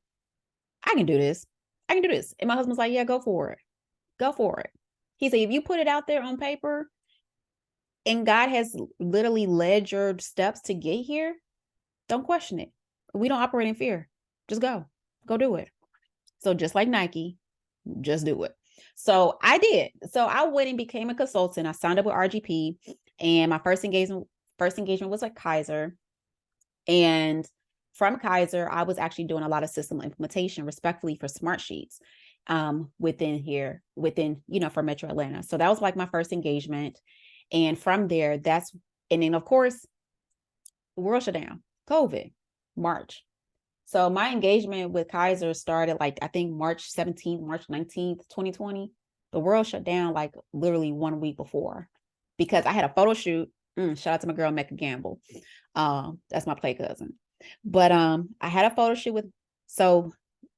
I can do this. And my husband's like, yeah, go for it. Go for it. He said, if you put it out there on paper and God has literally led your steps to get here, don't question it. We don't operate in fear. Just go do it. So just like Nike, just do it. So I did. So I went and became a consultant. I signed up with RGP, and my first engagement was at Kaiser. And from Kaiser, I was actually doing a lot of system implementation, respectfully, for Smart Sheets within for Metro Atlanta. So that was like my first engagement. And from there, and then of course, the world shut down, COVID, March. So my engagement with Kaiser started like, I think March 17th, March 19th, 2020. The world shut down like literally 1 week before, because I had a photo shoot. Shout out to my girl, Mecca Gamble. That's my play cousin. But I had a photo shoot so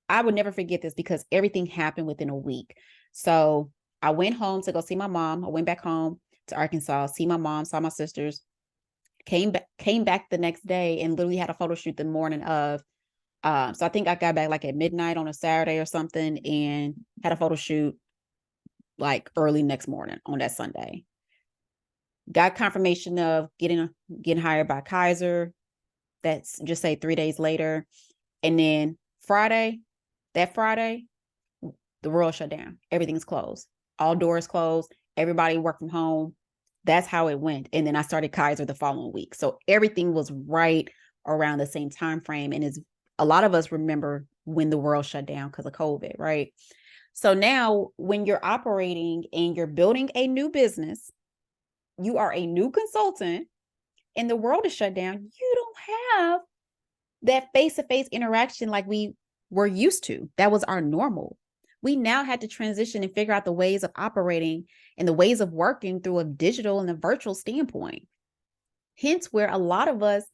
I would never forget this because everything happened within a week. So I went home to go see my mom. I went back home to Arkansas, see my mom, saw my sisters, came back the next day and literally had a photo shoot the morning of. So I think I got back like at midnight on a Saturday or something and had a photo shoot like early next morning on that Sunday. Got confirmation of getting hired by Kaiser. That's just say 3 days later. And then that Friday, the world shut down. Everything's closed. All doors closed. Everybody worked from home. That's how it went. And then I started Kaiser the following week. So everything was right around the same time frame. And a lot of us remember when the world shut down because of COVID, right? So now when you're operating and you're building a new business, you are a new consultant and the world is shut down, you don't have that face-to-face interaction like we were used to. That was our normal. We now had to transition and figure out the ways of operating and the ways of working through a digital and a virtual standpoint. Hence where a lot of us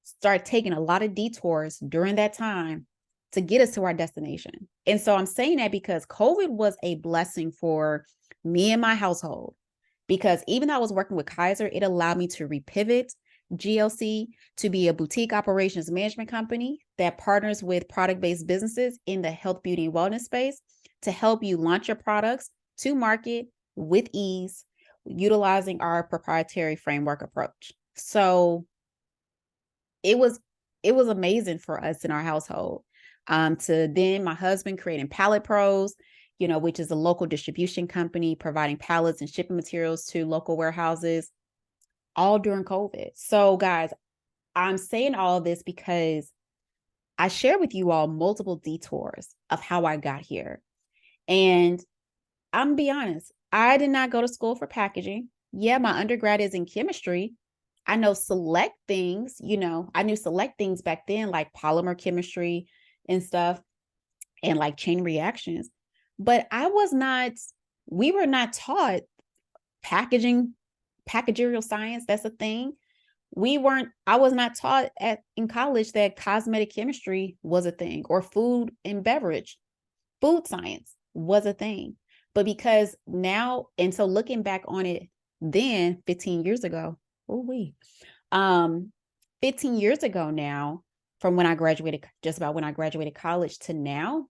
start taking a lot of detours during that time to get us to our destination. And so I'm saying that because COVID was a blessing for me and my household, because even though I was working with Kaiser, it allowed me to repivot GLC to be a boutique operations management company that partners with product-based businesses in the health, beauty, and wellness space to help you launch your products to market with ease, utilizing our proprietary framework approach. So it was amazing for us in our household. To then my husband creating Pallet Pros, which is a local distribution company providing pallets and shipping materials to local warehouses, all during COVID. So guys, I'm saying all of this because I share with you all multiple detours of how I got here. And I'm gonna be honest, I did not go to school for packaging. Yeah, my undergrad is in chemistry. I know select things, I knew select things back then, like polymer chemistry and stuff, and like chain reactions. But we were not taught packagerial science. That's a thing. I was not taught in college that cosmetic chemistry was a thing, or food and beverage, food science was a thing. But because now, and so looking back on it then 15 years ago, 15 years ago now, from when I graduated, just about when I graduated college to now,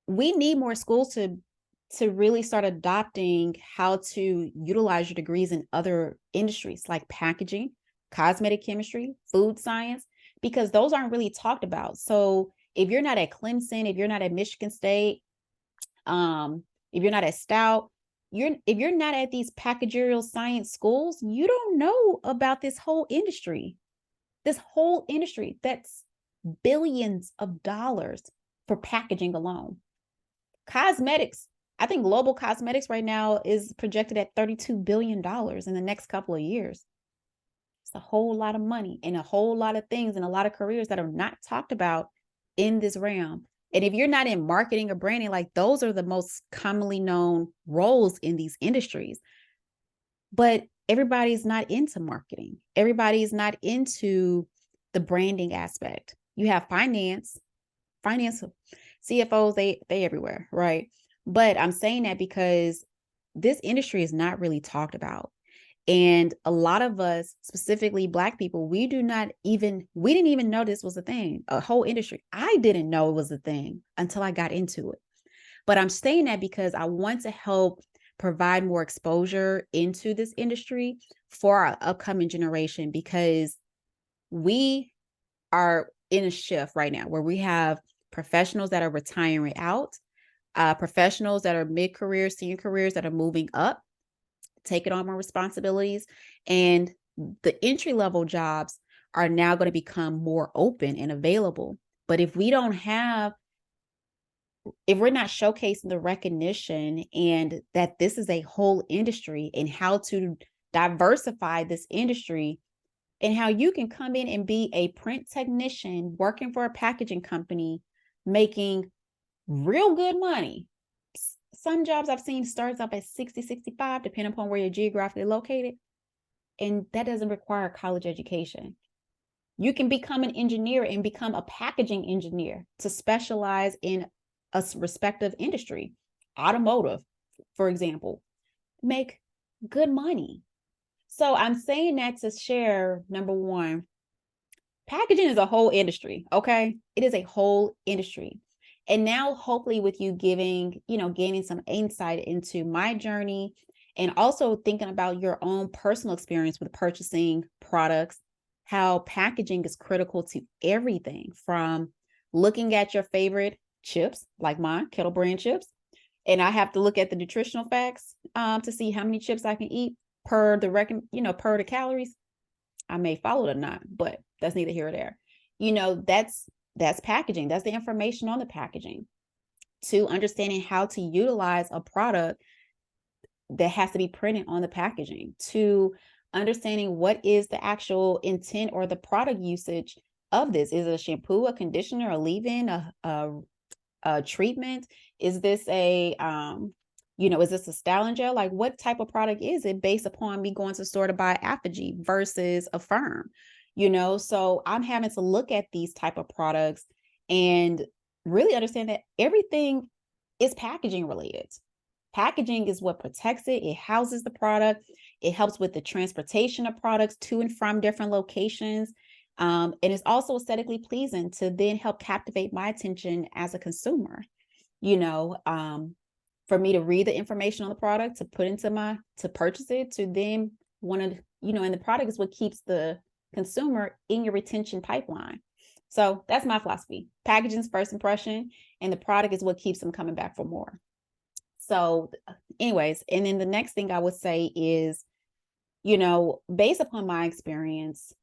we need more schools to really start adopting how to utilize your degrees in other industries like packaging, cosmetic chemistry, food science, because those aren't really talked about. So if you're not at Clemson, if you're not at Michigan State, if you're not at Stout, if you're not at these packagerial science schools, you don't know about this whole industry. This whole industry that's billions of dollars for packaging alone. Cosmetics, I think global cosmetics right now is projected at $32 billion in the next couple of years. It's a whole lot of money and a whole lot of things and a lot of careers that are not talked about in this realm. And if you're not in marketing or branding, like those are the most commonly known roles in these industries. But everybody's not into marketing. Everybody's not into the branding aspect. You have finance, CFOs, they everywhere, right? But I'm saying that because this industry is not really talked about. And a lot of us, specifically Black people, we didn't even know this was a thing, a whole industry. I didn't know it was a thing until I got into it. But I'm saying that because I want to help provide more exposure into this industry for our upcoming generation, because we are in a shift right now where we have professionals that are retiring out, professionals that are mid-career, senior careers that are moving up, taking on more responsibilities. And the entry-level jobs are now going to become more open and available. But if we're not showcasing the recognition and that this is a whole industry and how to diversify this industry and how you can come in and be a print technician working for a packaging company, making real good money. Some jobs I've seen starts up at 60, 65, depending upon where you're geographically located. And that doesn't require college education. You can become an engineer and become a packaging engineer to specialize in a respective industry, automotive, for example, make good money. So I'm saying that to share, number one, packaging is a whole industry, okay? It is a whole industry. And now hopefully with you gaining some insight into my journey and also thinking about your own personal experience with purchasing products, how packaging is critical to everything from looking at your favorite chips, like mine, Kettle Brand chips. And I have to look at the nutritional facts to see how many chips I can eat per the calories. I may follow it or not, but that's neither here or there. That's packaging. That's the information on the packaging. To understanding how to utilize a product that has to be printed on the packaging, to understanding what is the actual intent or the product usage of this. Is it a shampoo, a conditioner, a leave-in, a treatment? Is this is this a styling gel? Like, what type of product is it based upon me going to the store to buy Apogee versus a Firm? So I'm having to look at these type of products and really understand that everything is packaging related. Packaging is what protects it. It houses the product. It helps with the transportation of products to and from different locations. And it's also aesthetically pleasing to then help captivate my attention as a consumer. For me to read the information on the product, to purchase it, to then and the product is what keeps the consumer in your retention pipeline. So that's my philosophy. Packaging is first impression, and the product is what keeps them coming back for more. So anyways, and then the next thing I would say is, based upon my experience,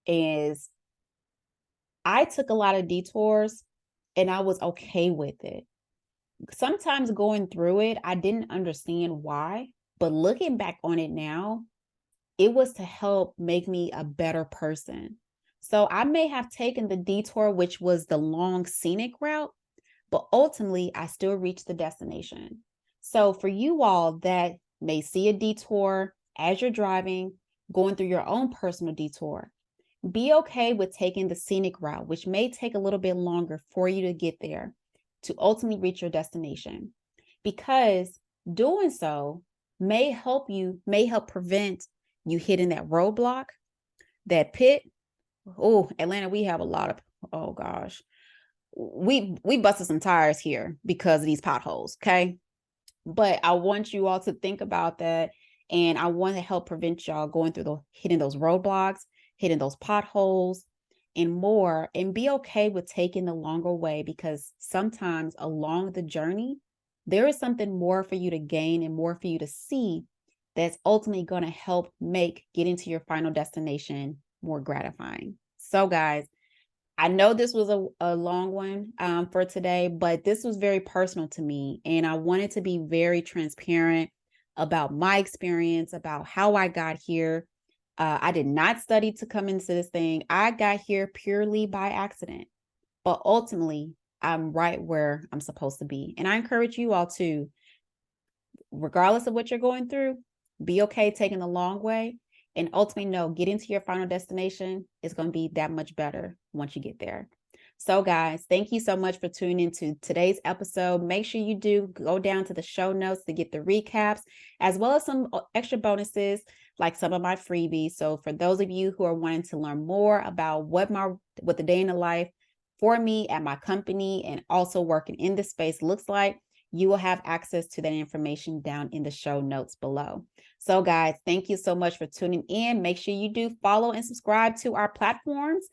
is I took a lot of detours and I was okay with it. Sometimes going through it, I didn't understand why, but looking back on it now, it was to help make me a better person. So I may have taken the detour, which was the long scenic route, but ultimately I still reached the destination. So for you all that may see a detour as you're driving, going through your own personal detour, be okay with taking the scenic route, which may take a little bit longer for you to get there, to ultimately reach your destination, because doing so may help prevent you hitting that roadblock that pit. Oh, Atlanta, we have a lot of, oh gosh, we busted some tires here because of these potholes. Okay. But I want you all to think about that. And I want to help prevent y'all going through hitting those roadblocks, hitting those potholes and more, and be okay with taking the longer way, because sometimes along the journey, there is something more for you to gain and more for you to see that's ultimately going to help make getting to your final destination more gratifying. So guys, I know this was a long one for today, but this was very personal to me. And I wanted to be very transparent about my experience, about how I got here. I did not study to come into this thing. I got here purely by accident, but ultimately I'm right where I'm supposed to be. And I encourage you all to, regardless of what you're going through, be okay taking the long way, and ultimately know getting to your final destination is going to be that much better once you get there. So guys, thank you so much for tuning into today's episode. Make sure you do go down to the show notes to get the recaps, as well as some extra bonuses like some of my freebies. So for those of you who are wanting to learn more about what the day in the life for me at my company and also working in this space looks like, you will have access to that information down in the show notes below. So guys, thank you so much for tuning in. Make sure you do follow and subscribe to our platforms.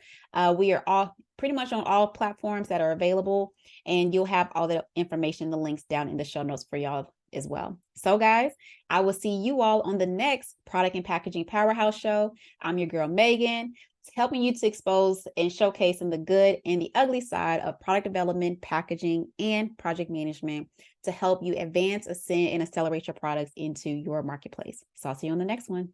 We are all pretty much on all platforms that are available, and you'll have all the information, the links down in the show notes for y'all as well. So guys, I will see you all on the next Product and Packaging Powerhouse show. I'm your girl, Megan, helping you to expose and showcasing the good and the ugly side of product development, packaging, and project management to help you advance, ascend, and accelerate your products into your marketplace. So I'll see you on the next one.